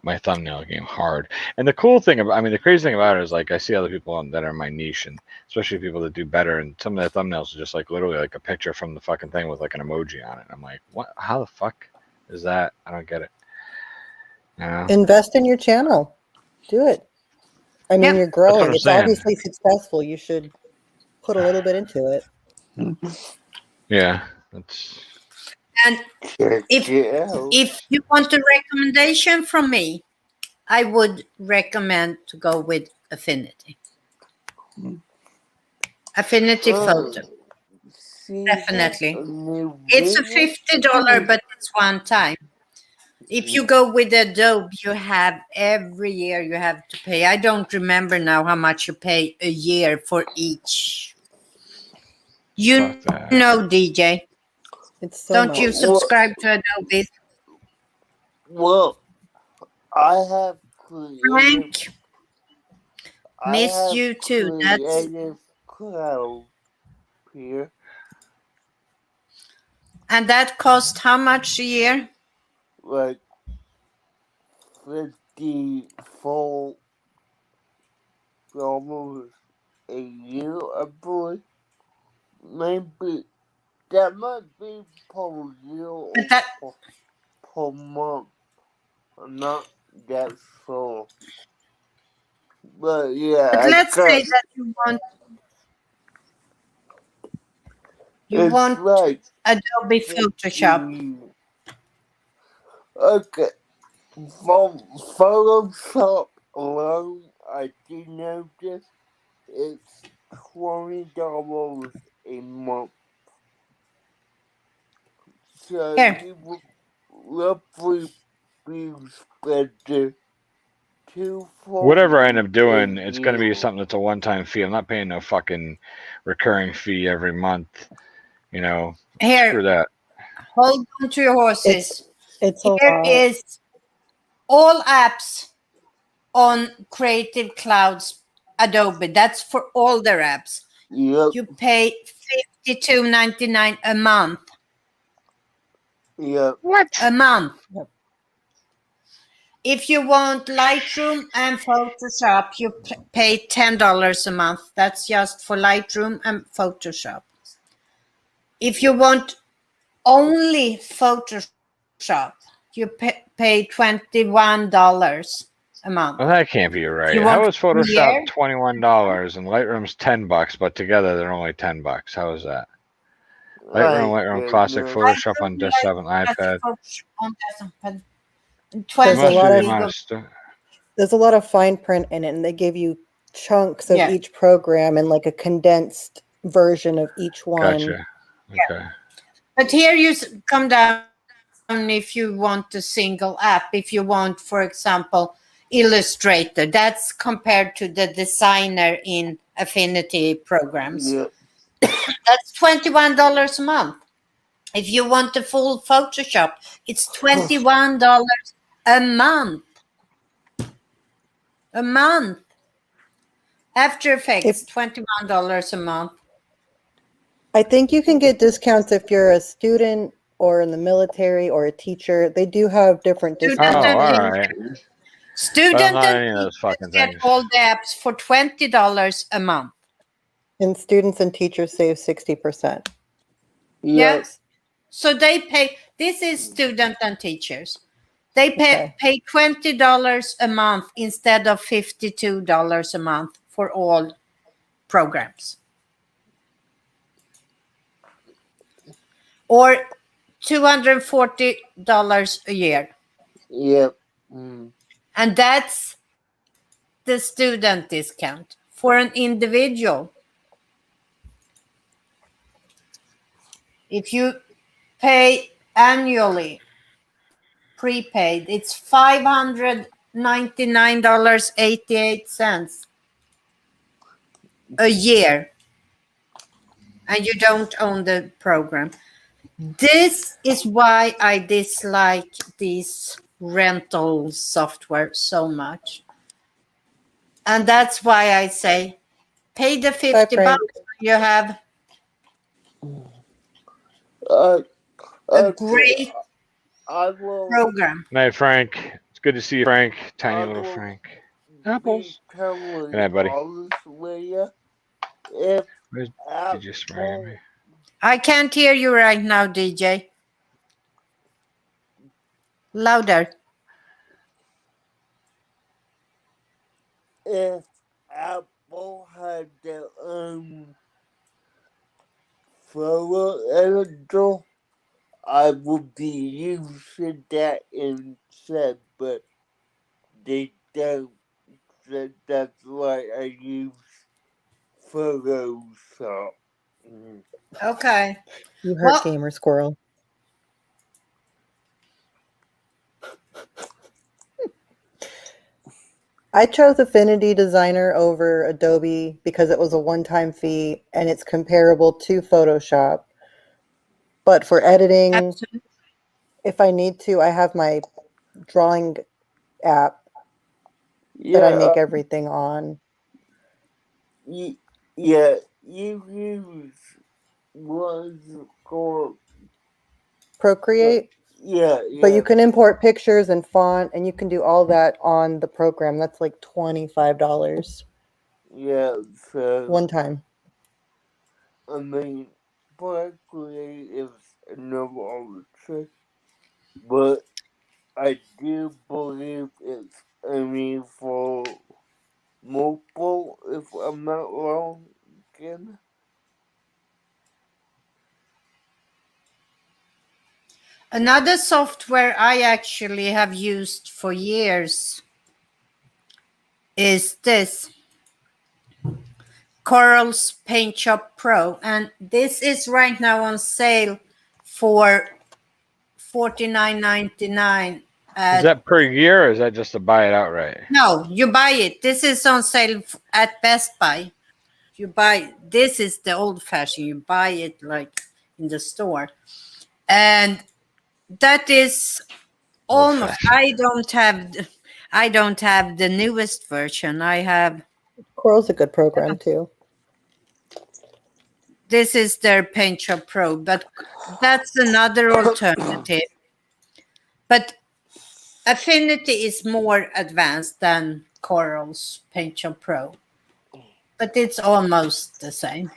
my thumbnail game hard. And the cool thing about, I mean, the crazy thing about it is, like, I see other people that are in my niche, and especially people that do better, and some of their thumbnails are just like literally like a picture from the fucking thing with like an emoji on it. I'm like, what? How the fuck is that? I don't get it. Invest in your channel. Do it. I mean, Yeah. you're growing. I'm It's saying. obviously successful. You should put a little bit into it. Yeah, that's. And if you want a recommendation from me, I would recommend to go with Affinity. Affinity Photo. Definitely. It's a $50, but it's one time. If you go with Adobe, you have every year you have to pay. I don't remember now how much you pay a year for each. You know, DJ. It's so Don't much. you subscribe to Adobe? Well, I have creative. Frank, miss you too. That's Creative Cloud here. and that cost how much a year? Like 54 dollars a year, I believe. Maybe that might be per year or But that per month. I'm not that sure. But yeah, but let's say that you want like Adobe Photoshop. Okay. From Photoshop alone, I did notice it's $20 a month. So Here. you would roughly be spending Whatever I end $240 up doing, a it's going to be year. something that's a one-time fee. I'm not paying no fucking recurring fee every month. You know, screw Here, that. hold on to your horses. It's a Here lot. is all apps on Creative Cloud's Adobe. That's for all their apps. Yep, You pay $52.99 a month. yep, What? A month. Yep. If you want Lightroom and Photoshop, you pay $10 a month. That's just for Lightroom and Photoshop. If you want only Photoshop, you pay $21 a month. Well, that can't be If right. you How want is Photoshop Premiere, $21 and Lightroom's $10, but together they're only $10? How is that? Lightroom, Lightroom Classic, goodness. Photoshop Lightroom, on desktop and Classic, iPad. Photoshop on desktop, and It 20 There's a must be lot the of amount gig of stuff. there's a lot of fine print in it, and they give you chunks of Yeah. each program and like a condensed version of each one. Gotcha. Okay. But here you come down if you want a single app. If you want, for example, Illustrator, that's compared to the designer in Affinity programs. Yep, That's $21 a month. If you want the full Photoshop, it's $21 a month. A month. After Effects, $21 a month. I think you can get discounts if you're a student or in the military or a teacher. They do have different Student Oh, discounts. and all right. But I'm Student not and any of those teachers fucking get things. all the apps for $20 a month. And students and teachers save 60%. yep, Yes. So they pay, this is student and teachers. They pay $20 a month instead of $52 a month for all programs. Or $240 a year. yep. And that's the student discount. For an individual, if you pay annually, prepaid, it's $599.88 a year, and you don't own the program. This is why I dislike these rental software so much, and that's why I say pay the Bye, 50 Frank. bucks. You have Uh, a okay, great I will. program. Night, Frank. It's good to see you, Frank. Tiny I little will Frank. be Apples. totally Good night, buddy. honest with you. If Did you spray at me? Apple, I can't hear you right now, DJ. Louder. if Apple had their own photo editor, I would be using that instead, but they don't. That's why I use Photoshop. Okay. You hurt Well, Gamer Squirrel. I chose Affinity Designer over Adobe because it was a one-time fee and it's comparable to Photoshop. But for editing, absolutely. if I need to, I have my drawing app that I make everything on. You use what's it called? Procreate. Yeah, But you can import pictures and font, and you can do all that on the program. That's like $25 yeah. So one time. I mean, Procreate is another option, but I do believe it's only for mobile, if I'm not wrong. Again. Another software I actually have used for years is this Coral's Paint Shop Pro, and this is right now on sale for $49.99. Is that per year or is that just to buy it outright? No, you buy it. This is on sale at Best Buy. You buy this is the old fashioned. You buy it like in the store, and that is almost. I don't have the newest version. I have. Coral's a good program too. This is their Paint Shop Pro, but that's another alternative. But Affinity is more advanced than Coral's Paint Shop Pro, but it's almost the same.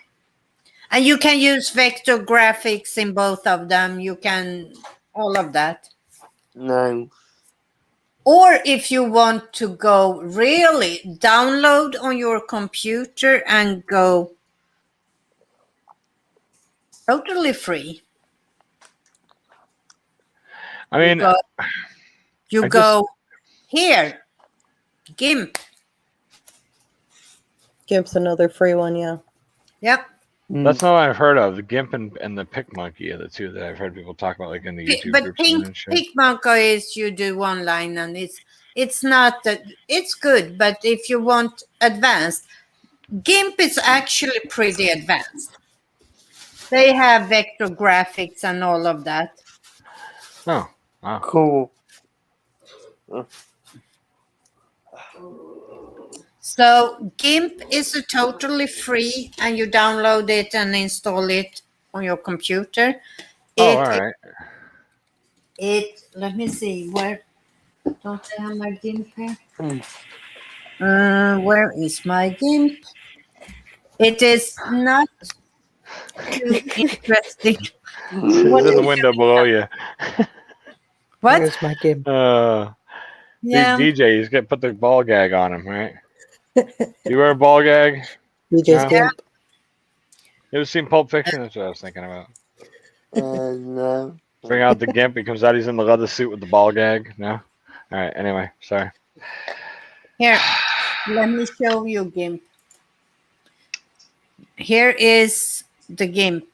And you can use vector graphics in both of them. You can all of that. No. Or if you want to go really download on your computer and go totally free. I mean, you go here, GIMP. GIMP's another free one, yeah. Yep. That's not what I've heard of. The GIMP and the PicMonkey are the two that I've heard people talk about, like in the YouTube But groups and shit. PicMonkey is you do online, and it's not that it's good, but if you want advanced, GIMP is actually pretty advanced. They have vector graphics and all of that. Oh, wow. Cool. So GIMP is a totally free, and you download it and install it on your computer. All right. Let me see, where don't I have my GIMP here? Where is my GIMP? It is not too interesting. It's in the window below you. What? Where's my GIMP? Yeah. DJ, he's got to put the ball gag on him, right? You wear a ball gag? DJ's Yeah. GIMP. You ever seen Pulp Fiction? That's what I was thinking about. No. Bring out the GIMP. He comes out. He's in the leather suit with the ball gag. No? All right. Anyway, sorry. Here, let me show you GIMP. Here is the GIMP.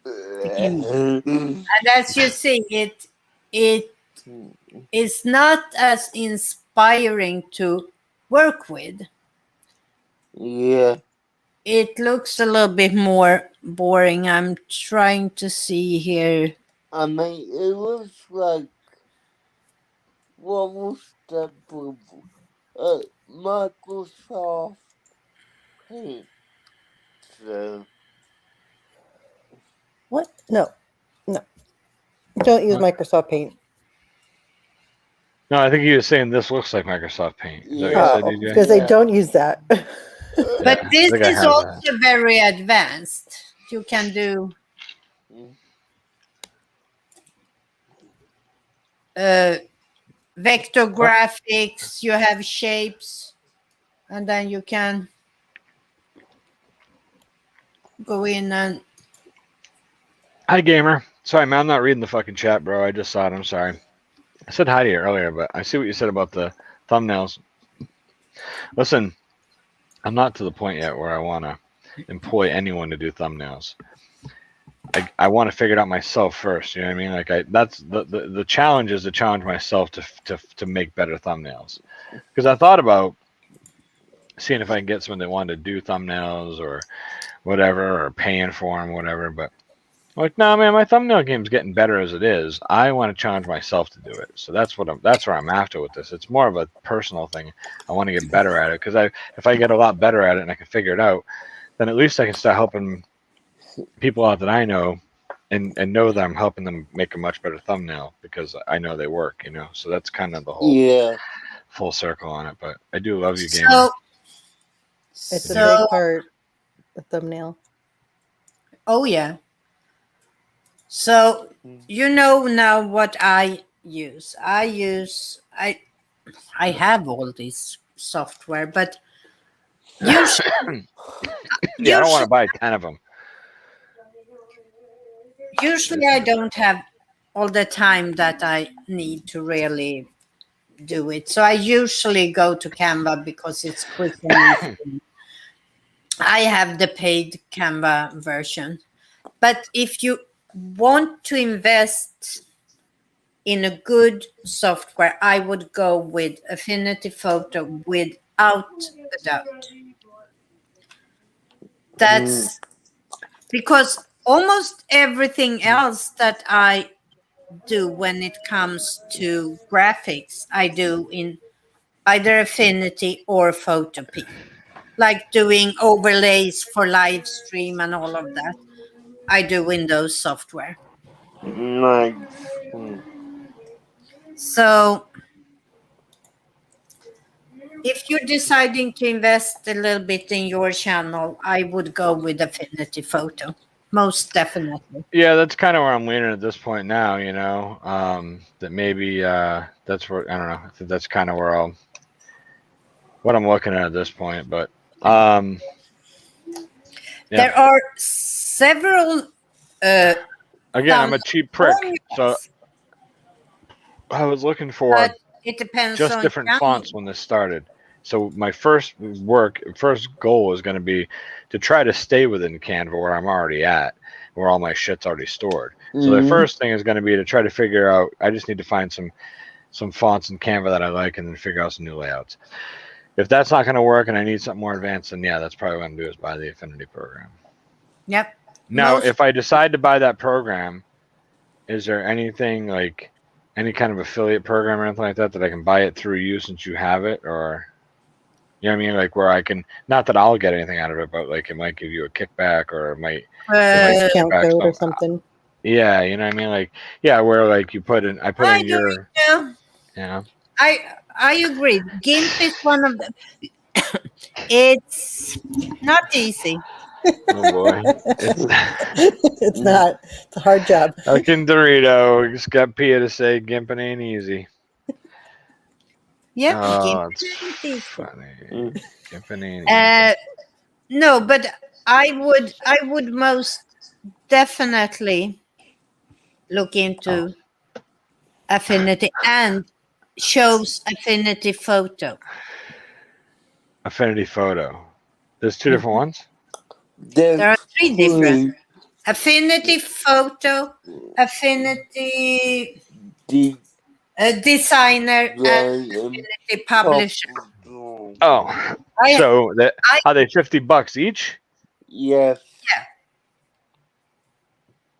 And as you see, it is not as inspiring to work with. Yeah. It looks a little bit more boring. I'm trying to see here. I mean, it looks like what was that Microsoft Paint. So What? No. Don't use What? Microsoft Paint. No, I think he was saying this looks like Microsoft Paint. Is that what you said, DJ? Because they don't use that. But I this think I is have also very advanced. You can do vector graphics, you have shapes, and then you can go in and Hi, gamer. Sorry, man. I'm not reading the fucking chat, bro. I just saw it. I'm sorry. I said hi to you earlier, but I see what you said about the thumbnails. Listen, I'm not to the point yet where I want to employ anyone to do thumbnails. I want to figure it out myself first. You know what I mean? Like that's the challenge is to challenge myself to make better thumbnails. Because I thought about seeing if I can get someone that wanted to do thumbnails or whatever, or paying for them, whatever. But I'm like, no, man, my thumbnail game's getting better as it is. I want to challenge myself to do it. So that's where I'm after with this. It's more of a personal thing. I want to get better at it because if I get a lot better at it and I can figure it out, then at least I can start helping people out that I know and know that I'm helping them make a much better thumbnail because I know they work, you know. So that's kind of the whole full circle on it. But I do love you, gamer. It's a big part, the thumbnail. Oh yeah. So you know now what I use. I have all this software, but usually, I don't want to buy 10 of them. Usually I don't have all the time that I need to really do it. So I usually go to Canva because it's quick and easy. I have the paid Canva version. But if you want to invest in a good software, I would go with Affinity Photo without a doubt. That's because almost everything else that I do when it comes to graphics, I do in either Affinity or PhotoP. Like doing overlays for live stream and all of that, I do Windows software. Nice. So if you're deciding to invest a little bit in your channel, I would go with Affinity Photo. Most definitely. Yeah, that's kind of where I'm leaning at this point now. That maybe that's where I don't know. I think that's kind of where what I'm looking at this point. But yeah. There are several. Again, I'm a cheap prick, so formulas, I was looking for but it depends just on different channel. fonts when this started. So my first goal was going to be to try to stay within Canva where I'm already at, where all my shit's already stored. So the first thing is going to be to try to figure out. I just need to find some fonts in Canva that I like, and then figure out some new layouts. If that's not going to work, and I need something more advanced, then yeah, that's probably what I'm going to do is buy the Affinity program. Yep. Now, if I decide to buy that program, is there anything like any kind of affiliate program or anything like that I can buy it through you since you have it, or you know what I mean, like where I can, not that I'll get anything out of it, but like it might give you a kickback or it might Discount code or something. Yeah, you know what I mean, like where like I put in your I agree. GIMP is one of them. It's not easy. Oh boy, It's not. It's a hard job. fucking Dorito just got Pia to say gimping ain't easy. Yep. Oh, GIMP it's ain't easy. funny. Gimping ain't easy. No, but I would most definitely look into Affinity and shows Affinity Photo. Affinity Photo. There's two different ones? There are three different. Affinity Photo, Affinity Designer, and Affinity Publisher. Oh, so are they $50 each? Yes. Yeah.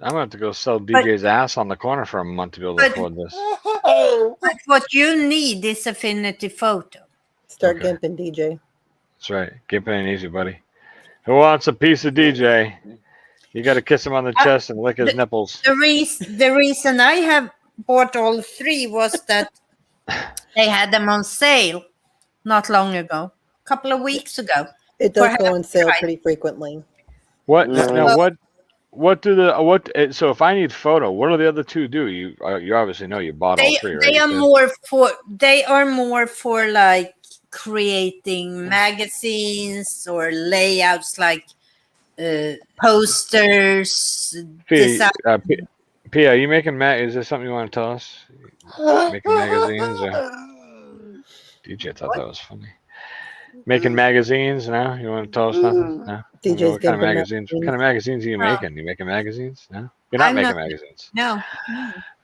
I'm gonna have to go sell DJ's ass on the corner for a month to be able to afford this. But what you need is Affinity Photo. Start gimping, DJ. That's right. Gimping ain't easy, buddy. Who wants a piece of DJ? You got to kiss him on the chest and lick his nipples. The reason I have bought all three was that they had them on sale not long ago, a couple of weeks ago. It does go on sale pretty frequently. What now? What do the So if I need photo, what do the other two do? You obviously know you bought all three, right? They are more for like creating magazines or layouts, like posters. Pia, are you making is there something you want to tell us? Making magazines? DJ thought that was funny. Making magazines? No, you want to tell us nothing? No. DJ's what kind of magazines? What kind of magazines are you making? You making magazines? No, you're not making magazines. No.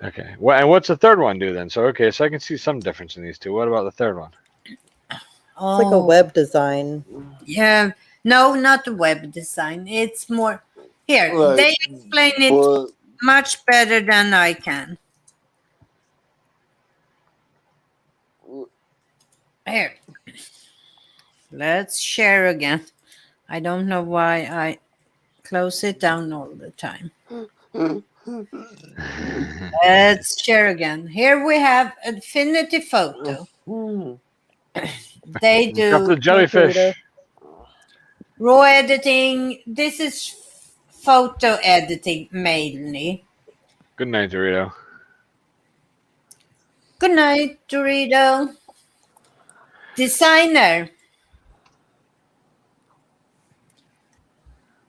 Okay. Well, and what's the third one do then? So so I can see some difference in these two. What about the third one? It's like a web design. Yeah. No, not a web design. It's more here. They explain it much better than I can. Here. Let's share again. I don't know why I close it down all the time. Let's share again. Here we have Affinity Photo. They do the jellyfish. Raw editing. This is photo editing mainly. Good night, Dorito. Good night, Dorito. Designer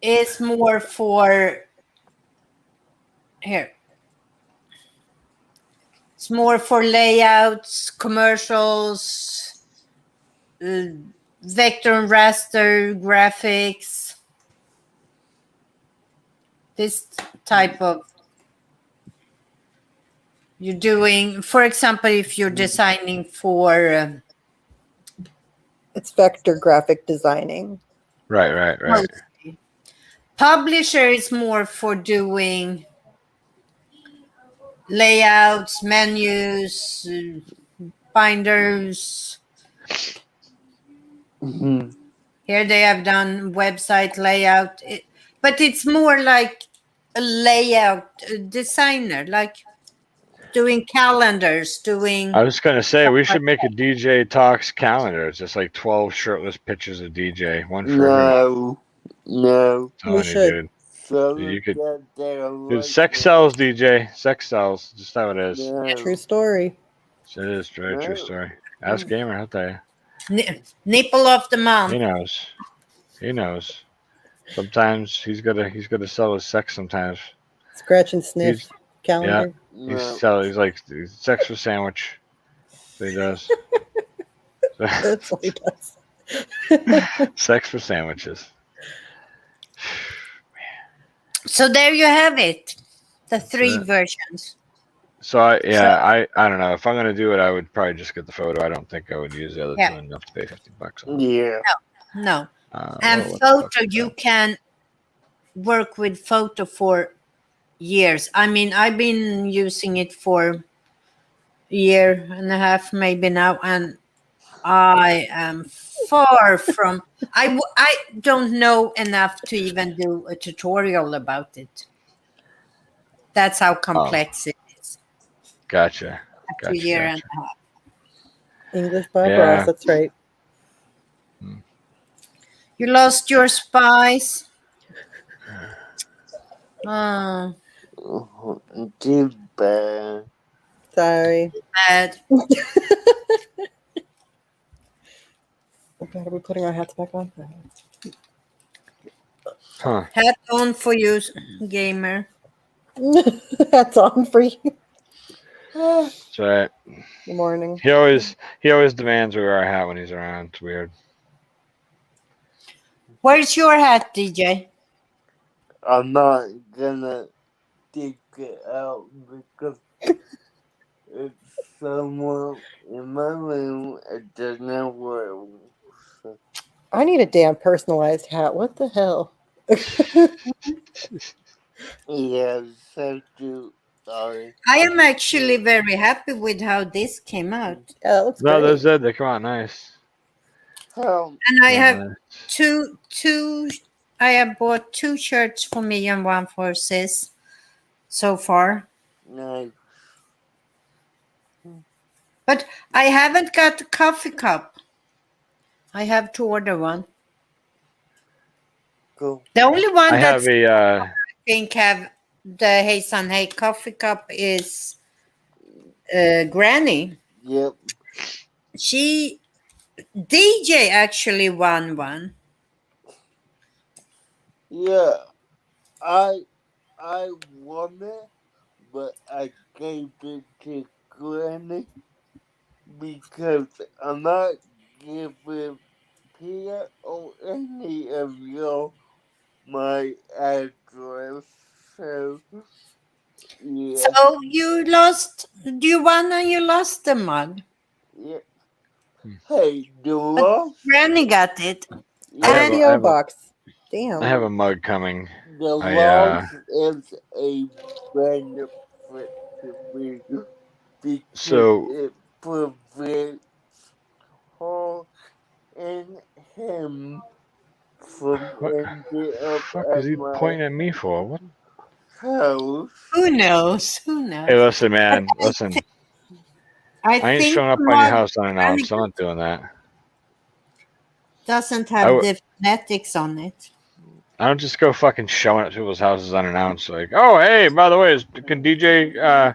is more for here. It's more for layouts, commercials, vector and raster graphics. This type of, you're doing, for example, if you're designing for It's vector graphic designing. Right. mostly. Publisher is more for doing layouts, menus, binders. Mhm. Here they have done website layout, but it's more like a layout designer, like doing calendars, doing. I was gonna say we should make a DJ Talks calendar. It's just like 12 shirtless pictures of DJ, one for every. No. I'm We telling you, should. dude. So You could. that they're Dude, like sex sells, DJ. Sex sells. Just how it is. no. True story. It is very true No. story. Ask Gamer, I'll tell you. Nipple of the He month. knows. He knows. Sometimes he's gotta sell his sex. Sometimes Scratch and sniff He's- calendar. No. he's like sex for sandwich. So he does. That's what he does. Sex for sandwiches. So there you have it, the three Yeah. versions. So I don't know. If I'm gonna do it, I would probably just get the photo. I don't think I would use the other Yeah. two enough to pay $50 on. it. Yeah. No, What and the fuck photo, is you that? can work with photo for years. I mean, I've been using it for a year and a half maybe now, and I am far from. I don't know enough to even do a tutorial about it. That's how complex it is. Gotcha. After a year and Gotcha. a half. English Bob Yeah. Ross, that's right. You lost your spice. Oh, Too bad. Sorry. bad. Oh God, are we putting our hats back on? Huh. Hat on for you, gamer. Hats on for you. That's right. Good morning. He always demands we wear a hat when he's around. It's weird. Where's your hat, DJ? I'm not gonna take it out because it's somewhere in my room. It does not work. I need a damn personalized hat. What the hell? Yeah, so too. Sorry. I am actually very happy with how this came out. Yeah, that looks No, great. those they come out nice. How? And I They're have nice. two. I have bought 2 shirts for me and 1 for Sis so far. Nice. But I haven't got a coffee cup. I have to order one. Cool. The only one I that's have a I think have the Hey Son Hey coffee cup is Granny. Yep. DJ actually won one. Yeah. I won it, but I gave it to Granny because I'm not giving Pia or any of y'all my address. So yeah. So you won and you lost the mug. Yeah. Hey, the lost. Granny got it. I And- PO box. Damn. I have a mug coming. The I, loss is a benefit to me because So- it prevents her and him from What ending up fuck at is he my pointing at me for? What? house. Who knows? Who knows? Hey, listen, man. Listen. I ain't think showing up the on your mug house unannounced. I'm not doing that. doesn't I have w- the phonetics on it. I don't just go fucking showing up to people's houses unannounced. Like, oh, hey, by the way, can DJ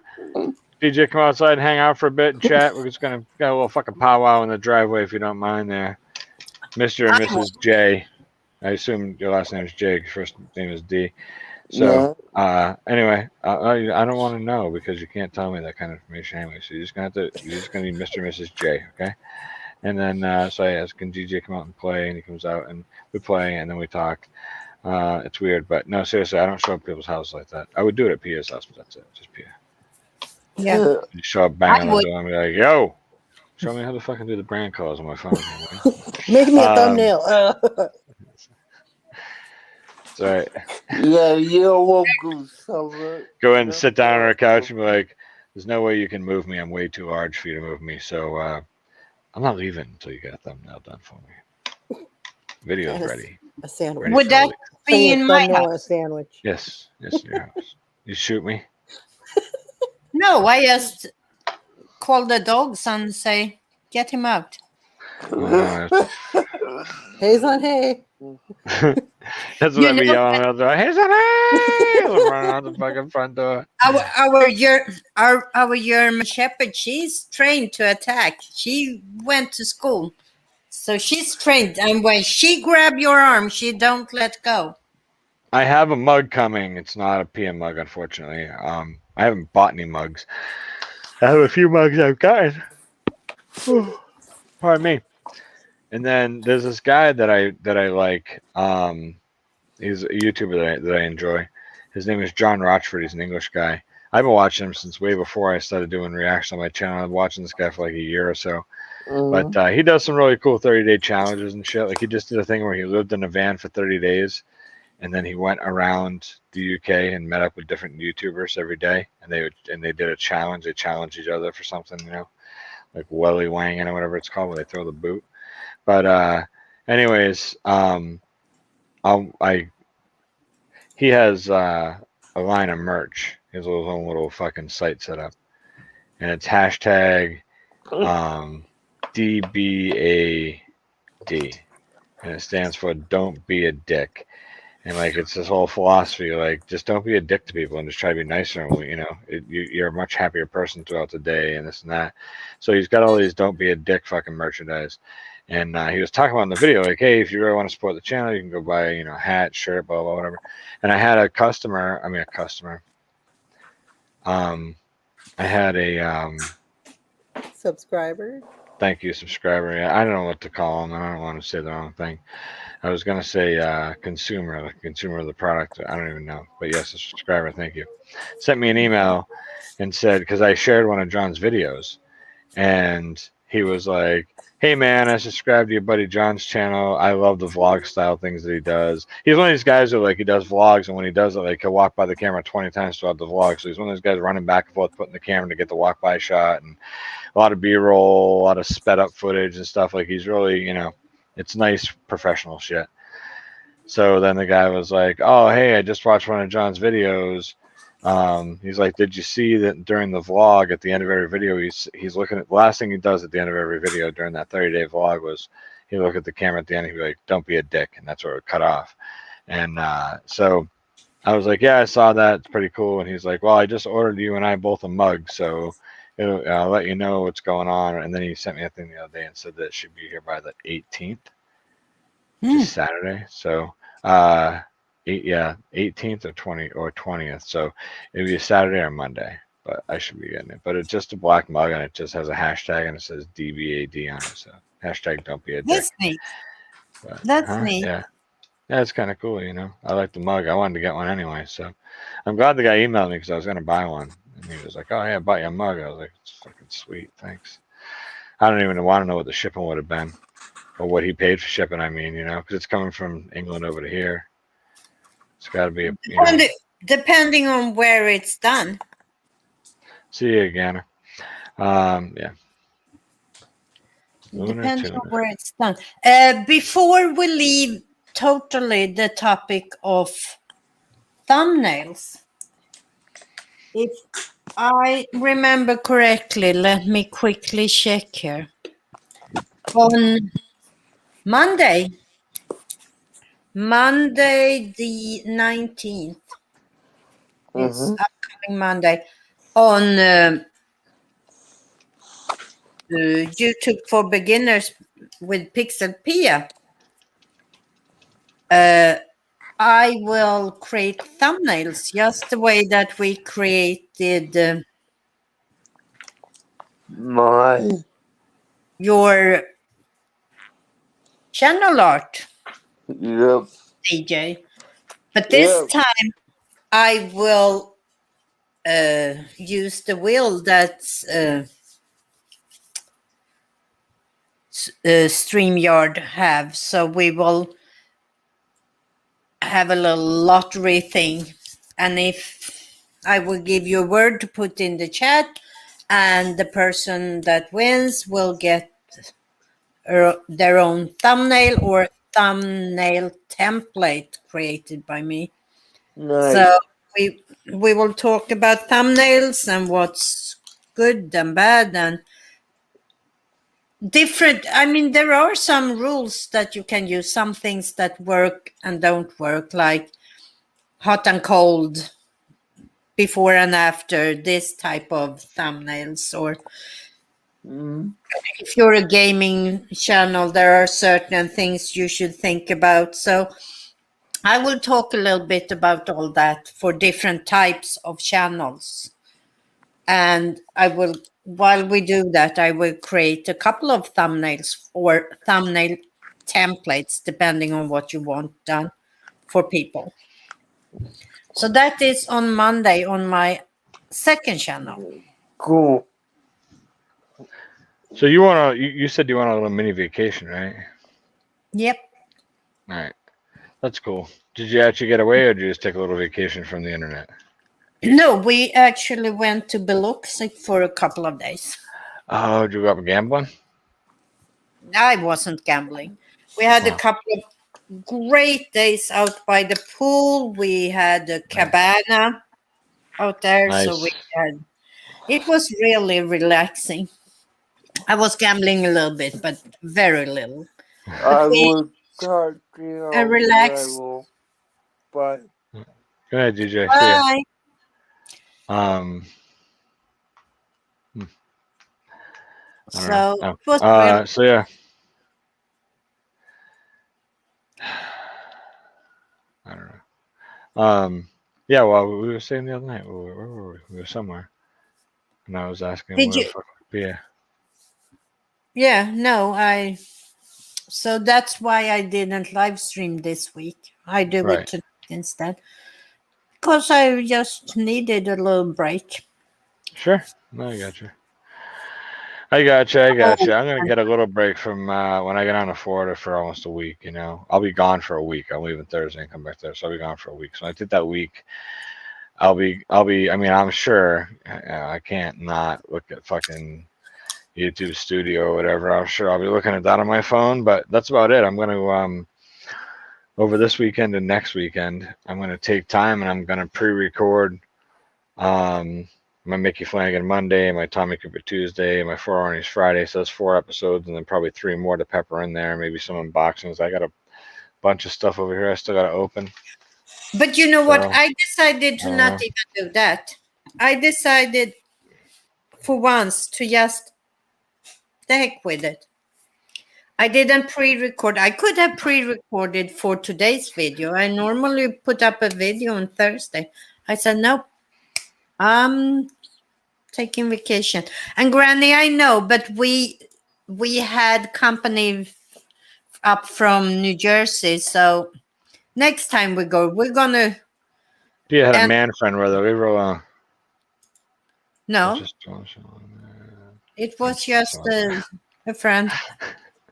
come outside and hang out for a bit and chat? We're just gonna got a little fucking powwow in the driveway if you don't mind there. Mr. and Mrs. J. I assume your last name is J, your first name is D. So, anyway, I don't want to know because you can't tell me that kind of information anyway. So you're just gonna need Mr. and Mrs. J, okay? And then so I asked, can DJ come out and play? And he comes out and we play, and then we talk. It's weird, but no, seriously, I don't show up at people's houses like that. I would do it at Pia's house, but that's it, just Pia. Yeah. You show up, bang I on the would. door, and be like, "Yo, show me how to fucking do the brand colors on my phone." Make me a Um, thumbnail. That's right. Yeah, you're welcome, Summer. Go in and sit down on our couch and be like, "There's no way you can move me. I'm way too large for you to move me. So I'm not leaving until you get a thumbnail done for me. Video's And ready. a sandwich. Ready Would for a that week." be Send you a in my thumbnail house? and a sandwich. Yes, yes, in your house. You shoot me. No, I just call the dogs and say, get him out. Oh, Hayes on hay. That's what You I'd be know, yelling out there. Here's an ass! Running out the fucking front door. our German Shepherd, she's trained to attack. She went to school, so she's trained. And when she grab your arm, she don't let go. I have a mug coming. It's not a PM mug, unfortunately. I haven't bought any mugs. I have a few mugs I've gotten. Pardon me. And then there's this guy that I like. He's a YouTuber that I enjoy. His name is John Rochford. He's an English guy. I've been watching him since way before I started doing reactions on my channel. I've been watching this guy for like a year or so. But he does some really cool 30-day challenges and shit. Like he just did a thing where he lived in a van for 30 days, and then he went around the UK and met up with different YouTubers every day, and they did a challenge. They challenged each other for something, like welly wanging or whatever it's called, where they throw the boot. But anyways, he has a line of merch. He has his own little fucking site set up, and it's hashtag DBAD, and it stands for Don't Be a Dick. And like it's this whole philosophy, like just don't be a dick to people and just try to be nicer. And you're a much happier person throughout the day, and this and that. So he's got all these "Don't Be a Dick" fucking merchandise. And he was talking about in the video, like, hey, if you really want to support the channel, you can go buy, a hat, shirt, blah, blah, whatever. And I had a customer. I had a Subscriber. thank you subscriber. Yeah, I don't know what to call them. I don't want to say the wrong thing. I was going to say consumer, the consumer of the product. I don't even know. But yes, a subscriber, thank you. Sent me an email and said, because I shared one of John's videos, and he was like, hey man, I subscribed to your buddy John's channel. I love the vlog style things that he does. He's one of these guys who like he does vlogs, and when he does it, like he'll walk by the camera 20 times throughout the vlog. So he's one of those guys running back and forth, putting the camera to get the walk by shot, and a lot of B-roll, a lot of sped up footage and stuff. Like he's really, it's nice professional shit. So then the guy was like, oh hey, I just watched one of John's videos. He's like, did you see that during the vlog at the end of every video, he's looking at the last thing he does at the end of every video during that 30-day vlog was he look at the camera at the end, he'd be like, don't be a dick, and that's where it would cut off. And so I was like, yeah, I saw that, it's pretty cool. And he's like, well, I just ordered you and I both a mug, so I'll let you know what's going on. And then he sent me a thing the other day and said that it should be here by the 18th, which is Saturday. So 18th or 20th. So it'll be a Saturday or Monday, but I should be getting it. But it's just a black mug, and it just has a hashtag, and it says DBAD on it. So hashtag don't be a dick. That's neat. But, That's neat. Yeah, it's kind of cool, I like the mug. I wanted to get one anyway, so I'm glad the guy emailed me because I was going to buy one. And he was like, oh yeah, I bought you a mug. I was like, it's fucking sweet, thanks. I don't even want to know what the shipping would have been, or what he paid for shipping, because it's coming from England over to here. It's got to be depending on where it's done. See you again. Yeah. Depending on where it's done. Before we leave totally the topic of thumbnails, if I remember correctly, let me quickly check here. On Monday the 19th, it's upcoming Monday, on YouTube for Beginners with PixelPia, I will create thumbnails just the way that we created My. your channel art, Yep. DJ. But this Yep. time I will use the wheel that's StreamYard have. So we will have a little lottery thing. And if I will give you a word to put in the chat, and the person that wins will get their own thumbnail or thumbnail template created by me. Nice. So we will talk about thumbnails and what's good and bad and different. I mean, there are some rules that you can use, some things that work and don't work, like hot and cold, before and after, this type of thumbnails. Or if you're a gaming channel, there are certain things you should think about. So I will talk a little bit about all that for different types of channels. And I will, while we do that, I will create a couple of thumbnails or thumbnail templates, depending on what you want done for people. So that is on Monday on my second channel. Cool. So you said you want a little mini vacation, right? Yep. All right. That's cool. Did you actually get away or did you just take a little vacation from the internet? No, we actually went to Biloxi for a couple of days. Oh, did you go up gambling? I wasn't gambling. We had a Wow. couple of great days out by the pool. We had a cabana out there, so Nice. it was really relaxing. I was gambling a little bit, but very little. I we will talk to you on relaxed. level. Bye. Good night, DJ. See ya. Bye. I don't So know. it was really So yeah. I don't know. Yeah, well, we were saying the other night, where were we? We were somewhere. And I was asking Did where the you? fuck Pia. Yeah, no, so that's why I didn't live stream this week. I do it Right. tonight instead. Because I just needed a little break. Sure. No, I got you. I got you. I'm Oh, gonna get a little break from when I get on to Florida for almost a week. You know, I'll be gone for a week. I'm leaving Thursday and come back there, so I'll be gone for a week. So I did that week. I'll be. I mean, I'm sure I can't not look at fucking YouTube Studio or whatever. I'm sure I'll be looking at that on my phone, but that's about it. I'm gonna over this weekend and next weekend, I'm gonna take time and I'm gonna pre-record my Mickey Flanagan Monday, my Tommy Cooper Tuesday, my Four Orange Friday. So that's 4 episodes, and then probably 3 more to pepper in there. Maybe some unboxings. I got a bunch of stuff over here I still got to open. but you know what? So I decided to not even do that. I decided for once to just the heck with it. I didn't pre-record. I could have pre-recorded for today's video. I normally put up a video on Thursday. I said, no, I'm taking vacation. And Granny, I know, but we had company up from New Jersey. So next time we go, we're gonna. you had a And man friend, brother. We were no, just it was just a friend,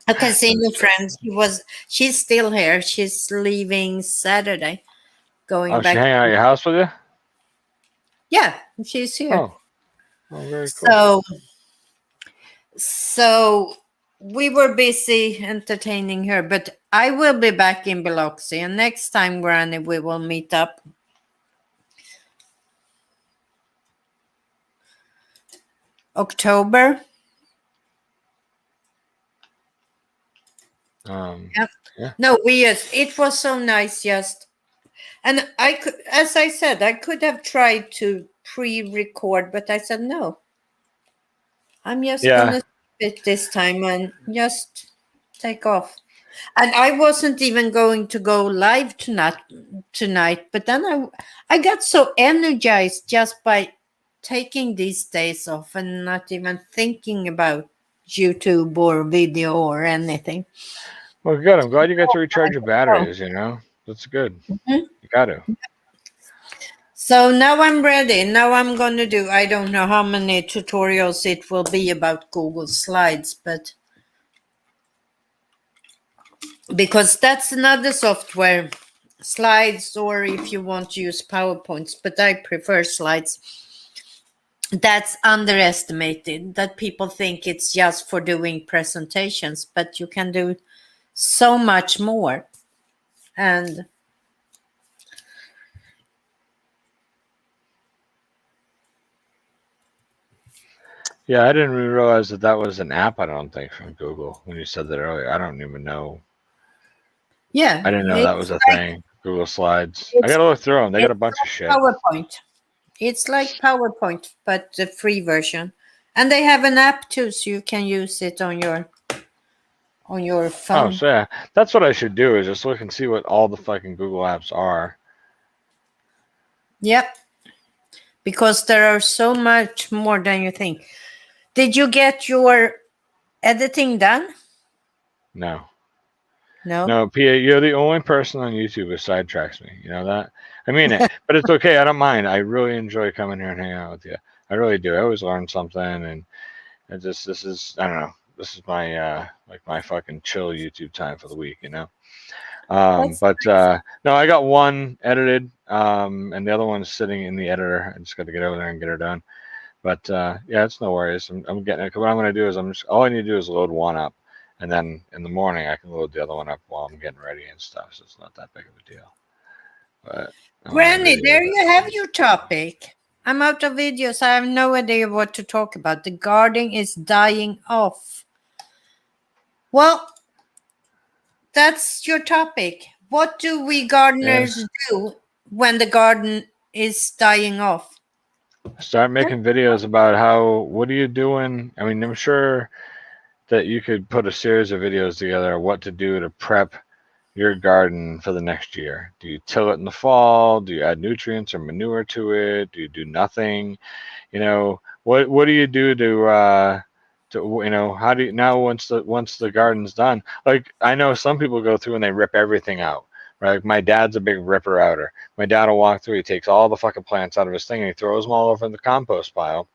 a casino friend. She's still here. She's leaving Saturday, going Oh, she back. hanging out at your house with you? Yeah, she's here. Oh, very cool. So we were busy entertaining her, but I will be back in Biloxi, and next time, Granny, we will meet up. October. Yeah. No, it was so nice just, and I could, as I said, I could have tried to pre-record, but I said no. I'm just gonna skip it this time and just take off. And I wasn't even going to go live tonight, but then I got so energized just by taking these days off and not even thinking about YouTube or video or anything. Well, good. I'm glad you got to recharge your batteries. You know, that's good. Mhm. You got to. So now I'm ready. Now I'm going to do, I don't know how many tutorials it will be about Google Slides, but because that's another software, Slides, or if you want to use PowerPoints, but I prefer Slides. That's underestimated, that people think it's just for doing presentations, but you can do so much more. And Yeah, I didn't even realize that that was an app. I don't think from Google when you said that earlier. I don't even know. yeah, I didn't know that was a thing. Google Slides. I it's, gotta look through them. They got it's a bunch of shit. PowerPoint. It's like PowerPoint, but the free version. And they have an app too, so you can use it on your Oh, phone. so yeah, that's what I should do is just look and see what all the fucking Google apps are. Yep. Because there are so much more than you think. Did you get your editing done? No, No. no, Pia, you're the only person on YouTube who sidetracks me. You know that? I mean it, but it's okay. I don't mind. I really enjoy coming here and hanging out with you. I really do. I always learn something, and this is I don't know. This is my like my fucking chill YouTube time for the week. You know. That's No, I got one edited, and the other one's sitting in the editor. I just got to get over there and get her done. But yeah, it's no worries. I'm getting it. 'Cause what I'm going to do is all I need to do is load one up, and then in the morning I can load the other one up while I'm getting ready and stuff. So it's not that big of a deal. But I want to Granny, video there that. you have your topic. I'm out of videos. I have no idea what to talk about. The garden is dying off. Well, that's your topic. What do we gardeners Yeah. do when the garden is dying off? Start making videos about what are you doing? I mean, I'm sure that you could put a series of videos together what to do to prep your garden for the next year. Do you till it in the fall? Do you add nutrients or manure to it? Do you do nothing? You know, what do you do to you know, how do you now once the garden's done? Like I know some people go through and they rip everything out. Right? Like my dad's a big ripper outer. My dad will walk through, he takes all the fucking plants out of his thing and he throws them all over in the compost pile.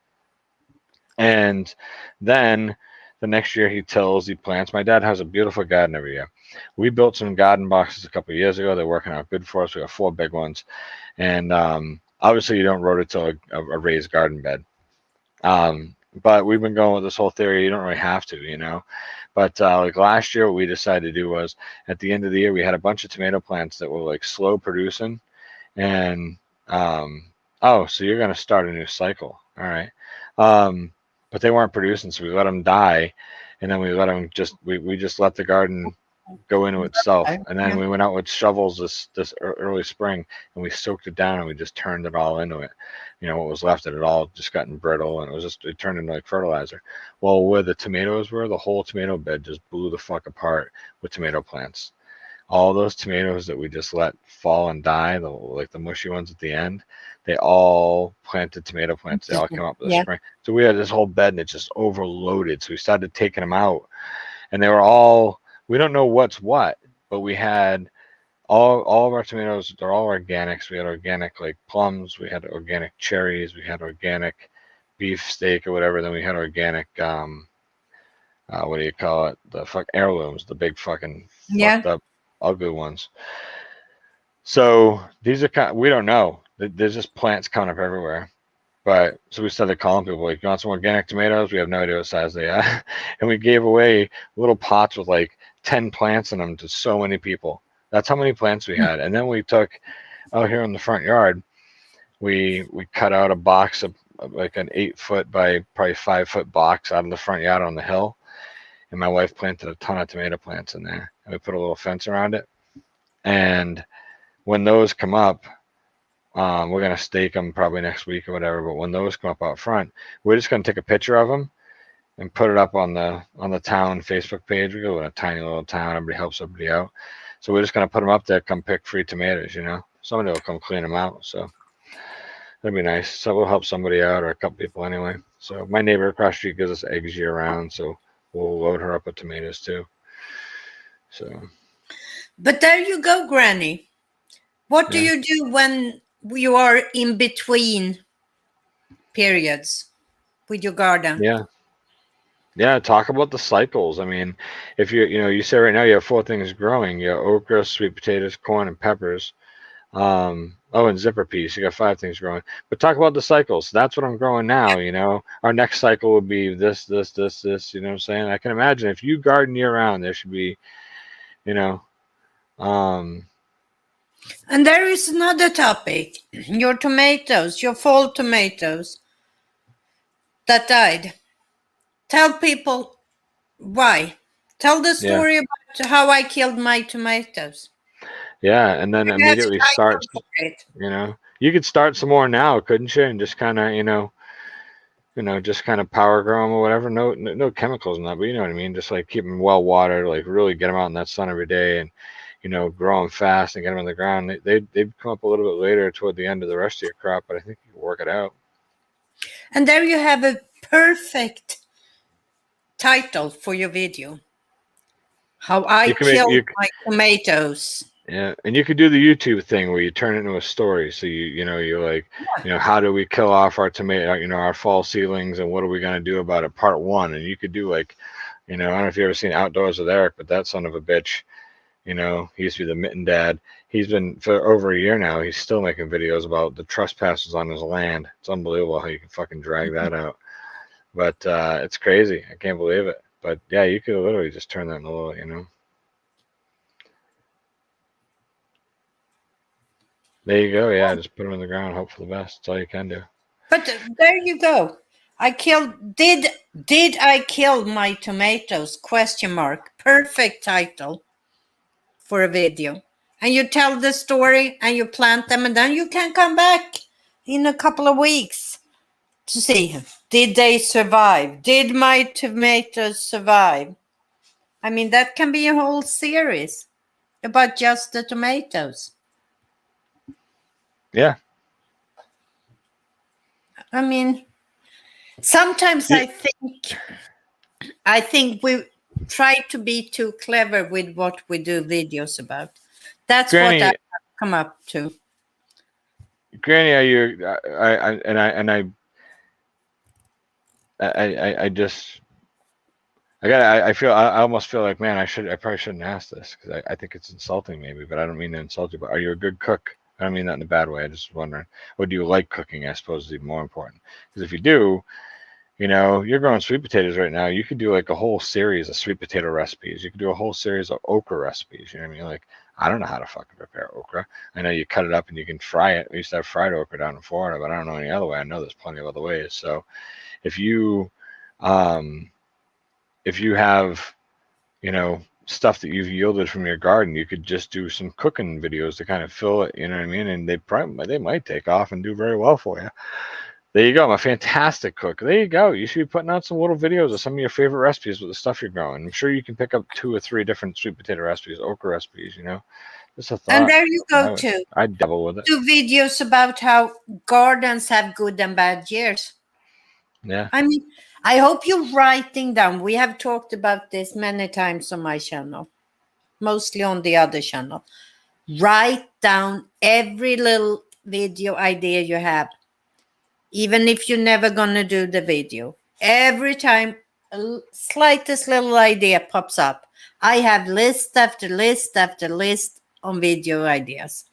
And then the next year he tills, he plants. My dad has a beautiful garden every year. We built some garden boxes a couple of years ago. They're working out good for us. We got 4 big ones. And obviously you don't rototill a raised garden bed. But we've been going with this whole theory. You don't really have to, you know. But like last year, what we decided to do was at the end of the year, we had a bunch of tomato plants that were like slow producing. And oh, so you're going to start a new cycle. All right. But they weren't producing, so we let them die. And then we let them we just let the garden go into itself. And then we went out with shovels this early spring and we soaked it down and we just turned it all into it. You know, what was left of it all just gotten brittle and it turned into like fertilizer. Well, where the tomatoes were, the whole tomato bed just blew the fuck apart with tomato plants. All those tomatoes that we just let fall and die, like the mushy ones at the end, they all planted tomato plants. They all came up with the spring. So we had this whole bed and it just overloaded. So we started taking them out and they were all, we don't know what's what, but we had all of our tomatoes, they're all organics. We had organic like plums, we had organic cherries, we had organic beef steak or whatever. Then we had organic what do you call it? The fuck heirlooms, the big fucking fucked up ugly ones. So these are we don't know. There's just plants coming up everywhere. But so we started calling people like, you want some organic tomatoes? We have no idea what size they are. And we gave away little pots with like 10 plants in them to so many people. That's how many plants we had. And then we took out here in the front yard, we cut out a box of like an 8-foot by probably 5-foot box out of the front yard on the hill. And my wife planted a ton of tomato plants in there. And we put a little fence around it. And when those come up, we're going to stake them probably next week or whatever. But when those come up out front, we're just going to take a picture of them and put it up on the town Facebook page. We go in a tiny little town. Everybody helps everybody out. So we're just going to put them up there. Come pick free tomatoes, you know. Somebody will come clean them out. So that'd be nice. So we'll help somebody out or a couple people anyway. So my neighbor across the street gives us eggs year round. So we'll load her up with tomatoes too. So. But there you go, Granny. What do Yeah. you do when you are in between periods with your garden? Yeah. Yeah, talk about the cycles. I mean, if you say right now you have 4 things growing. You have okra, sweet potatoes, corn, and peppers. And zipper peas. You got 5 things growing. But talk about the cycles. That's what I'm growing now. Our next cycle would be this, this, this, this. You know what I'm saying? I can imagine if you garden year round, there should be, you know, um, And there is another topic. Your tomatoes, your fall tomatoes that died. Tell people why. Tell the yeah, story about how I killed my tomatoes. yeah, and then You have a immediately start. title for it. You could start some more now, couldn't you? And just kind of, just kind of power grow them or whatever. No chemicals in that, but you know what I mean. Just like keep them well watered, like really get them out in that sun every day, and grow them fast and get them in the ground. They'd come up a little bit later toward the end of the rest of your crop, but I think you can work it out. And there you have a perfect title for your video. How I killed my tomatoes. Yeah, and you could do the YouTube thing where you turn it into a story. So you're like, how do we kill off our tomato, our fall seedlings, and what are we gonna do about it? Part 1, and you could do like, I don't know if you ever seen Outdoors with Eric, but that son of a bitch, he used to be the mitten dad. He's been for over a year now. He's still making videos about the trespassers on his land. It's unbelievable how you can fucking drag that out. But it's crazy. I can't believe it. But yeah, you could literally just turn that into a little, There you go. Yeah, just put them in the ground. Hope for the best. That's all you can do. But there you go. Did I kill my tomatoes? Question mark. Perfect title for a video. And you tell the story and you plant them, and then you can come back in a couple of weeks to see, did they survive? Did my tomatoes survive? I mean, that can be a whole series about just the tomatoes. Yeah. I mean, sometimes Yeah. I think we try to be too clever with what we do videos about. That's Granny, what I've come up to. Granny, are you? I almost feel like, man, I probably shouldn't ask this because I think it's insulting maybe, but I don't mean to insult you. But are you a good cook? I don't mean that in a bad way. I just wondering, or do you like cooking? I suppose is even more important. Because if you do, you're growing sweet potatoes right now. You could do like a whole series of sweet potato recipes. You could do a whole series of okra recipes. You know what I mean? Like, I don't know how to fucking prepare okra. I know you cut it up and you can fry it. We used to have fried okra down in Florida, but I don't know any other way. I know there's plenty of other ways. So if you have, stuff that you've yielded from your garden, you could just do some cooking videos to kind of fill it, you know what I mean? And they might take off and do very well for you. There you go. I'm a fantastic cook. There you go. You should be putting out some little videos of some of your favorite recipes with the stuff you're growing. I'm sure you can pick up 2 or 3 different sweet potato recipes, okra recipes, Just a thought. And there you go, too. I'd dabble with it. Do videos about how gardens have good and bad years. Yeah. I mean, I hope you're writing down. We have talked about this many times on my channel, mostly on the other channel. Write down every little video idea you have, even if you're never going to do the video. Every time slightest little idea pops up, I have list after list after list on video ideas.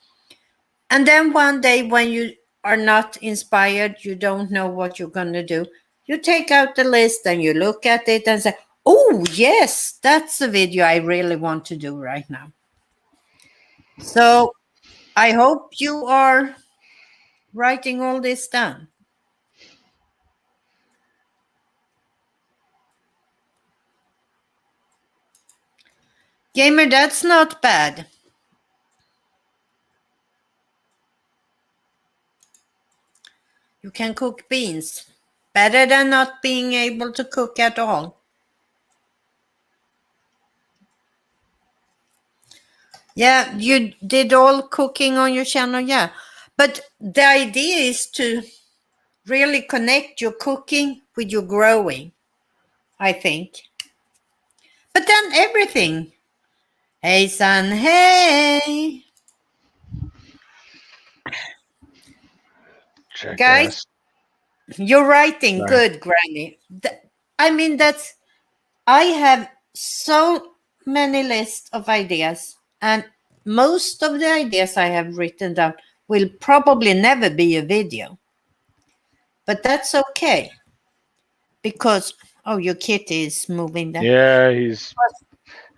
And then one day when you are not inspired, you don't know what you're going to do, you take out the list and you look at it and say, oh, yes, that's a video I really want to do right now. So I hope you are writing all this down. Gamer, that's not bad. You can cook beans. Better than not being able to cook at all. Yeah, you did all cooking on your channel, yeah. But the idea is to really connect your cooking with your growing, I think. But then everything Hey, son. Hey. Check Guys, this. you're writing Sorry. good, Granny. I mean, I have so many lists of ideas, and most of the ideas I have written down will probably never be a video. But that's okay because, oh, your kitty is moving there. Yeah,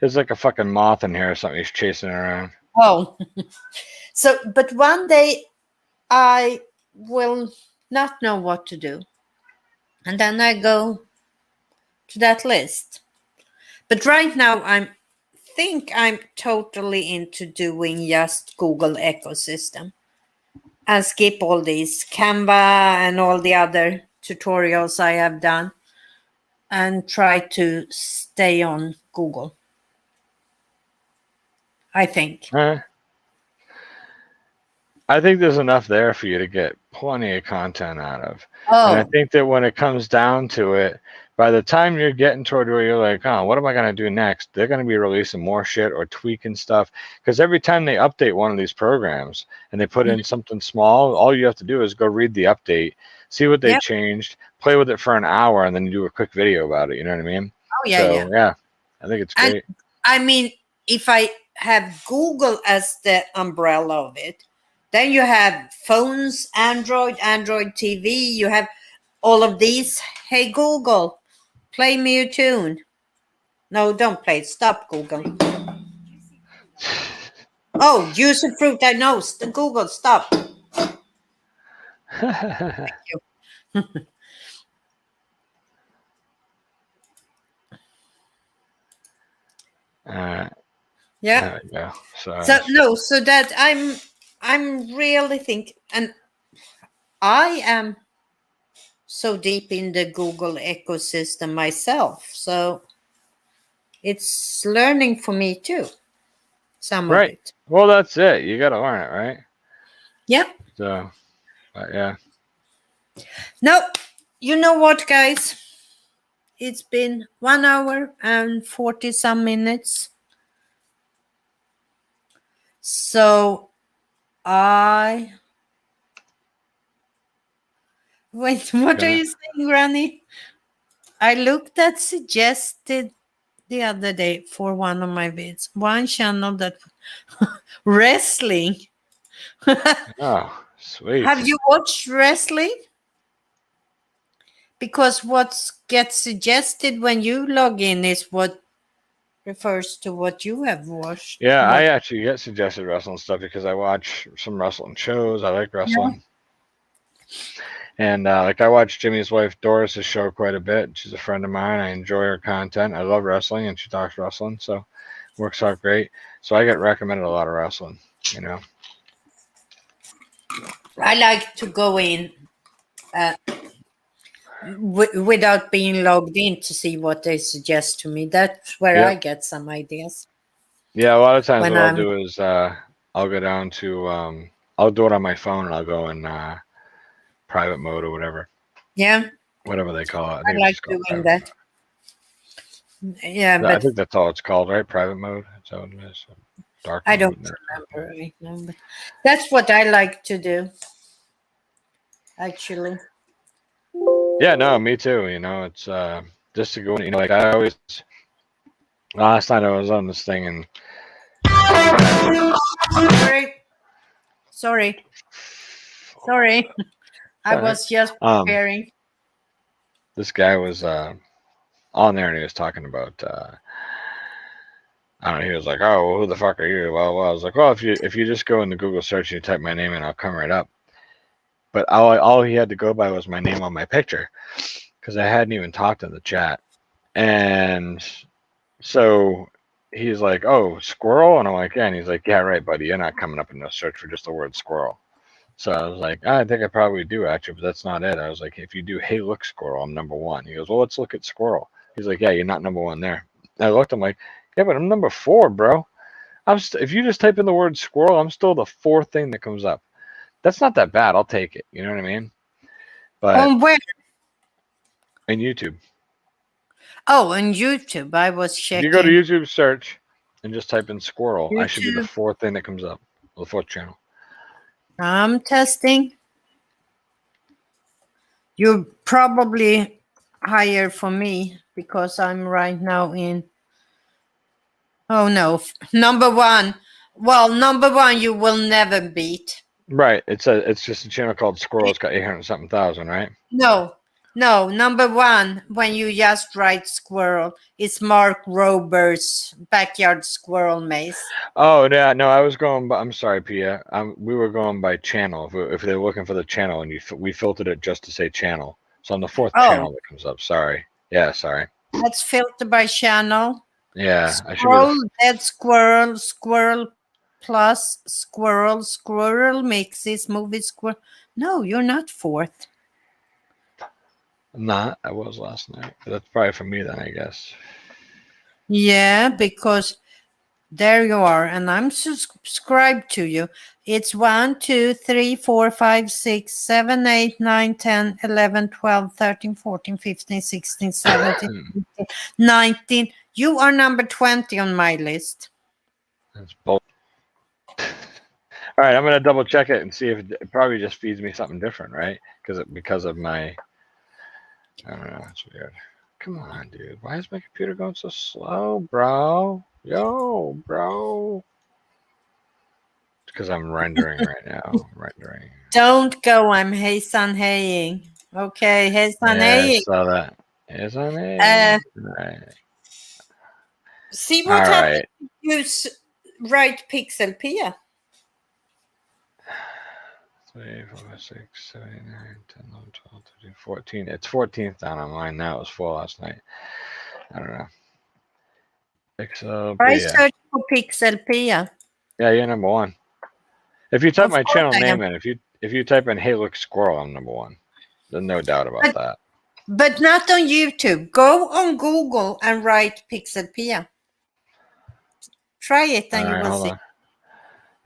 there's like a fucking moth in here or something. He's chasing around. Oh, so, but one day I will not know what to do. And then I go to that list. But right now think I'm totally into doing just Google ecosystem and skip all these Canva and all the other tutorials I have done and try to stay on Google. I think. I think there's enough there for you to get plenty of content out of. And I Oh, think that when it comes down to it, by the time you're getting toward where you're like, oh, what am I going to do next? They're going to be releasing more shit or tweaking stuff. Because every time they update one of these programs and they put in something small, all you have to do is go read the update, see what they yep. changed, play with it for an hour, and then you do a quick video about it. You know what I mean? Oh, yeah, So, yeah. yeah, I think it's And great. I mean, if I have Google as the umbrella of it, then you have phones, Android TV, you have all of these. Hey, Google, play me a tune. No, don't play it. Stop, Google. Oh, juice of fruit. I know. Google, stop. Yeah. There we go. So no, so that I'm really thinking, and I am so deep in the Google ecosystem myself. So it's learning for me too. Some of right. it. Well, that's it. You got to learn it, right? Yeah. So, but yeah. No, you know what, guys? It's been 1 hour and 40 some minutes. So I wait, what are you saying, Granny? I looked at suggested the other day for one of my vids. One channel that wrestling. Oh, sweet. Have you watched wrestling? Because what gets suggested when you log in is what refers to what you have watched. Yeah, What? I actually get suggested wrestling stuff because I watch some wrestling shows. I like wrestling. And like I watch Jimmy's wife Doris's show quite a bit. She's a friend of mine. I enjoy her content. I love wrestling, and she talks wrestling, so works out great. So I get recommended a lot of wrestling. You know. I like to go in without being logged in to see what they suggest to me. That's where I Yep. get some ideas. Yeah, a lot of times When what I'll I'm do is I'll go down to I'll do it on my phone and I'll go in private mode or whatever. yeah, Whatever they call it. I I think it's like just called doing private that. Yeah, mode. I but think that's all it's called, right? Private mode. So it is. Dark I mode. don't remember right now. But that's what I like to do. Actually. Yeah, no, me too. You know, it's just to go in. You know, like I always. Last night I was on this thing and. Sorry. I was just preparing. This guy was on there and he was talking about. I don't know. He was like, "Oh, well, who the fuck are you?" Well, I was like, "Well, if you just go in the Google search and you type my name in, I'll come right up." But all he had to go by was my name on my picture, because I hadn't even talked in the chat, and so he's like, "Oh, squirrel," and I'm like, "Yeah," and he's like, "Yeah, right, buddy. You're not coming up in no search for just the word squirrel." So I was like, I think I probably do actually, but that's not it. I was like, if you do, hey, look, squirrel, I'm number one. He goes, well, let's look at squirrel. He's like, yeah, you're not number one there. I looked, I'm like, yeah, but I'm number 4, bro. If you just type in the word squirrel, I'm still the 4th thing that comes up. That's not that bad. I'll take it. You know what I mean? But On where? in YouTube. Oh, on YouTube. I was If you go to checking. YouTube search and just type in squirrel. I should be the YouTube. fourth thing that comes up. The fourth channel. I'm testing. You're probably higher for me because I'm right now in. Oh no, number one. Well, number one you will never beat. Right. It's just a channel called Squirrel. It's got 800 something thousand, right? No, number one, when you just write squirrel, it's Mark Rober's Backyard Squirrel Maze. Oh yeah, no, I was going. By, I'm sorry, Pia. We were going by channel. If they're looking for the channel, and we filtered it just to say channel. So on the fourth channel that comes up. Sorry. Yeah, sorry. Let's filter by channel. Yeah, I should Squirrel, be dead squirrel, squirrel plus squirrel, squirrel mixes, movie squirrel. No, you're not fourth. I'm not. I was last night. But that's probably for me then, I guess. Yeah, because there you are, and I'm subscribed to you. It's 1, 2, 3, 4, 5, 6, 7, 8, 9, 10, 11, 12, 13, 14, 15, 16, 17, 18, 19. You are number 20 on my list. That's bold. All right, I'm gonna double check it and see if it probably just feeds me something different, right? Because of my. I don't know. It's weird. Come on, dude. Why is my computer going so slow, bro? Yo, bro. Because I'm rendering right now. Rendering. Don't go. I'm Heisan Haying. Okay, Heisan Yeah, I Haying. saw that. Yes, I mean. Right. See All what happens right. if you write PixelPia. 3, 4, 6, 7, 8, 9, 10, 11, 12, 13, 14. It's 14th down on mine now. It was 4 last night. I don't know. Try PixelPia. search for PixelPia. Yeah, you're number 1. If you type Of my course channel I am. name in, if you type in "Hey Look Squirrel," I'm number 1. There's no doubt about that. But not on YouTube. Go on Google and write PixelPia. Try it and All you right, will hold see. on.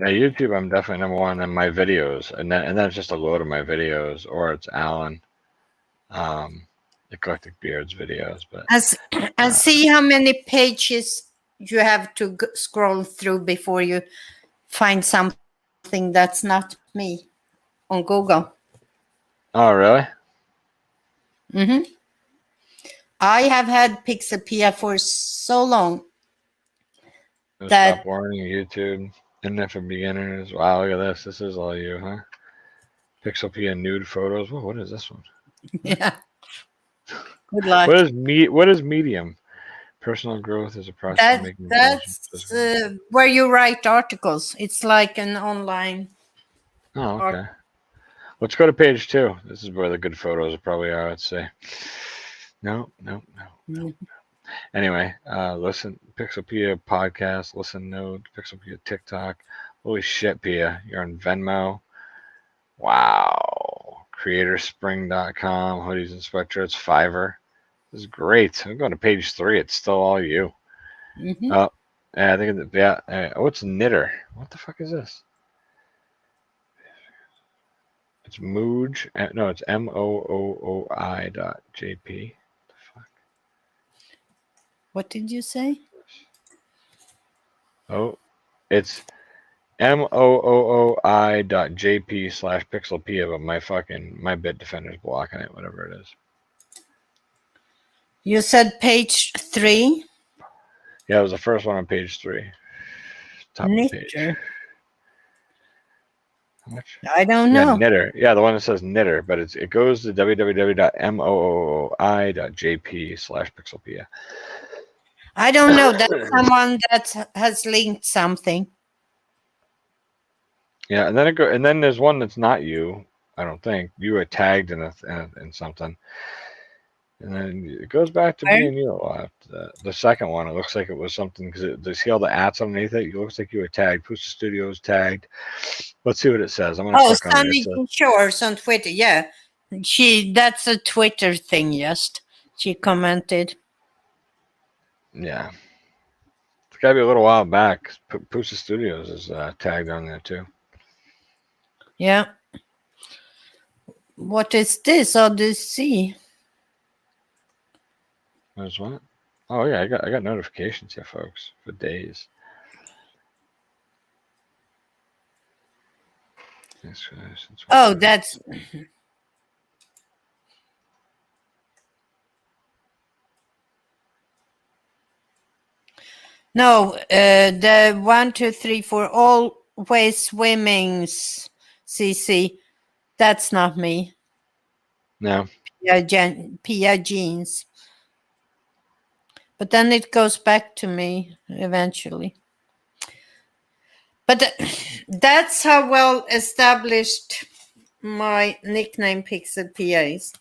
Yeah, YouTube, I'm definitely number 1 in my videos, and then it's just a load of my videos, or it's Alan, Eclectic Beards videos. But And see how many pages you have to scroll through before you find something that's not me on Google. oh, really? Mm-hmm. I have had PixelPia for so long. Stop warning YouTube. Internet for beginners. Wow, look at this. This is all you, huh? PixelPia nude photos. Whoa, what is this one? Yeah. Good luck. What is medium? Personal growth is a process of making That's where you write articles. It's like an online. Oh, okay. Let's go to page 2. This is where the good photos probably are, I'd say. No. Anyway, listen, PixelPia podcast, listen Node, PixelPia TikTok. Holy shit, Pia. You're on Venmo. Wow. Creatorspring.com, hoodies and sweatshirts, Fiverr. This is great. I'm going to page 3. It's still all you. Mm-hmm. Oh, yeah, I think what's Knitter? What the fuck is this? It's Mooj. No, it's mooi.jp. What did you say? Oh, it's mooi.jp/pixelpia, but my Bitdefender's blocking it, whatever it is. You said page 3? Yeah, it was the first one on page 3. Top of the page. How much? I don't Yeah, know. Knitter. Yeah, the one that says Knitter, but it goes to www.mooi.jp/pixelpia. I don't know. That's someone that has linked something. Yeah, and then there's one that's not you. I don't think you were tagged in something, and then it goes back to being you a lot. The second one, it looks like it was something because see all the ats underneath it. It looks like you were tagged. Push Studios tagged. Let's see what it says. I'm gonna click on it. Sunny Shores on Twitter. Yeah, that's a Twitter thing. Just she commented. Yeah, it's gotta be a little while back. Push Studios is tagged on there too. Yeah. What is this? Odyssey. There's what? Oh yeah, I got notifications here, folks, for days. Oh, that's no. The 1, 2, 3, 4 always swimmings. CC. That's not me. No. Pia jeans. But then it goes back to me eventually. But that's how well established my nickname PixelPia is.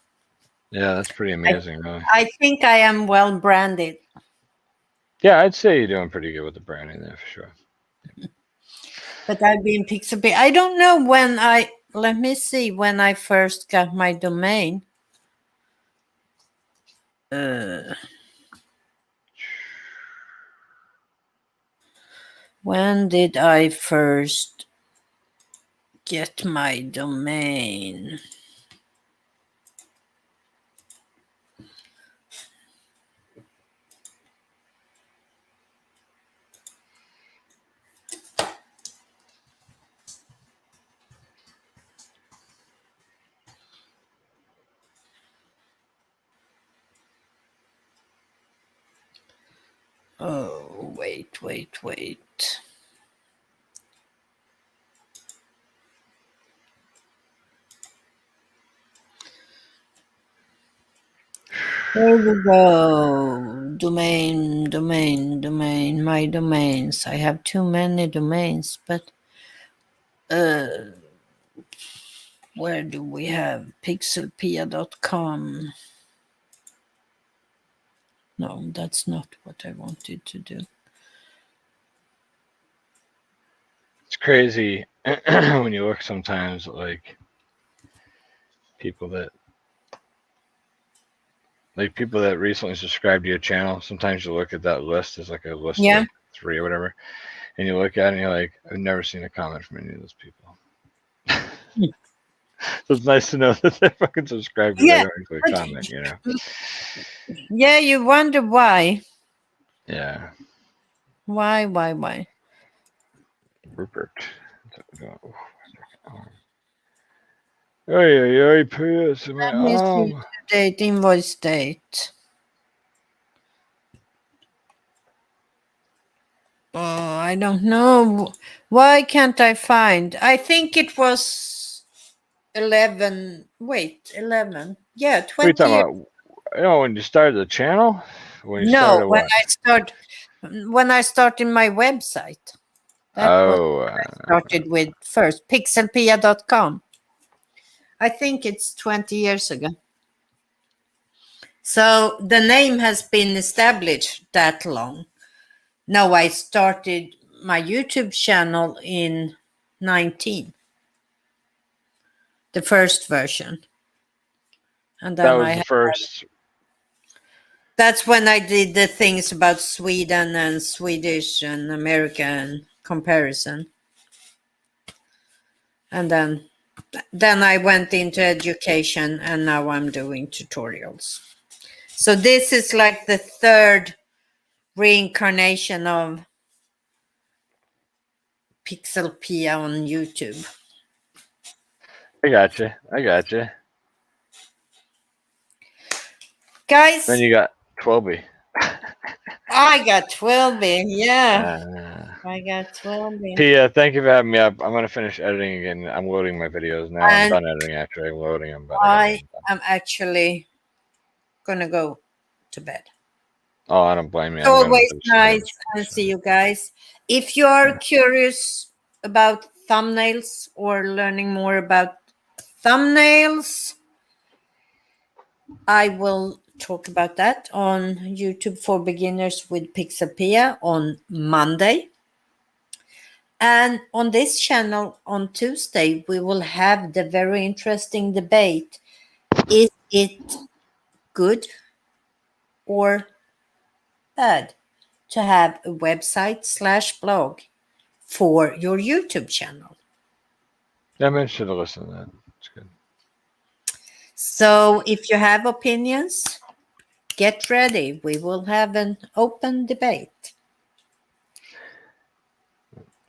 Yeah, that's pretty amazing, really. I think I am well branded. Yeah, I'd say you're doing pretty good with the branding there for sure. But I've been PixelPia. I don't know when let me see when I first got my domain. When did I first get my domain? Oh, wait. There we go. Domain, my domains. I have too many domains, but where do we have PixelPia.com? No, that's not what I wanted to do. It's crazy when you look sometimes at like people that recently subscribed to your channel. Sometimes you look at that list as like a list of like 3 or whatever, and you look at it and you're like, I've never seen a comment from any of those people. So it's nice to know that they're fucking subscribed because they don't actually comment, you know? Yeah, you wonder why. Yeah. Why? Rupert. Oy, PS in my Let me see arm. date, invoice date. Oh, I don't know. Why can't I find? I think it was 11. Wait, 11. Yeah, What are you 20 talking years. about? You know, when you started the channel? When you No, started what? when I started my website. That was Oh. what I started with first, pixelpia.com. I think it's 20 years ago. So the name has been established that long. No, I started my YouTube channel in 19, the first version. And That then was the first. that's when I did the things about Sweden and Swedish and American comparison. And then I went into education and now I'm doing tutorials. So this is like the third reincarnation of PixelPia on YouTube. I got you. Guys, Then you got 12B. I got 12B. Yeah. I got 12B. Pia, thank you for having me up. I'm going to finish editing again. I'm loading my videos now. I'm And done editing, actually. I'm loading them. But I am actually going to go to bed. Oh, I don't blame you. It's always nice and see you guys. If you are curious about thumbnails or learning more about thumbnails, I will talk about that on YouTube for Beginners with PixelPia on Monday. And on this channel on Tuesday, we will have the very interesting debate. Is it good or bad to have a website/blog for your YouTube channel? I should have listened to that. It's good. So if you have opinions, get ready. We will have an open debate.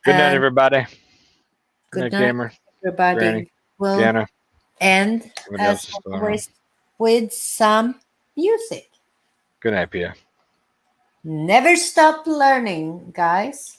Good night, everybody. Good Good night, night. gamer. everybody Granny, will Deanna, end everybody else as is still around. always with some music. Good night, Pia. Never stop learning, guys.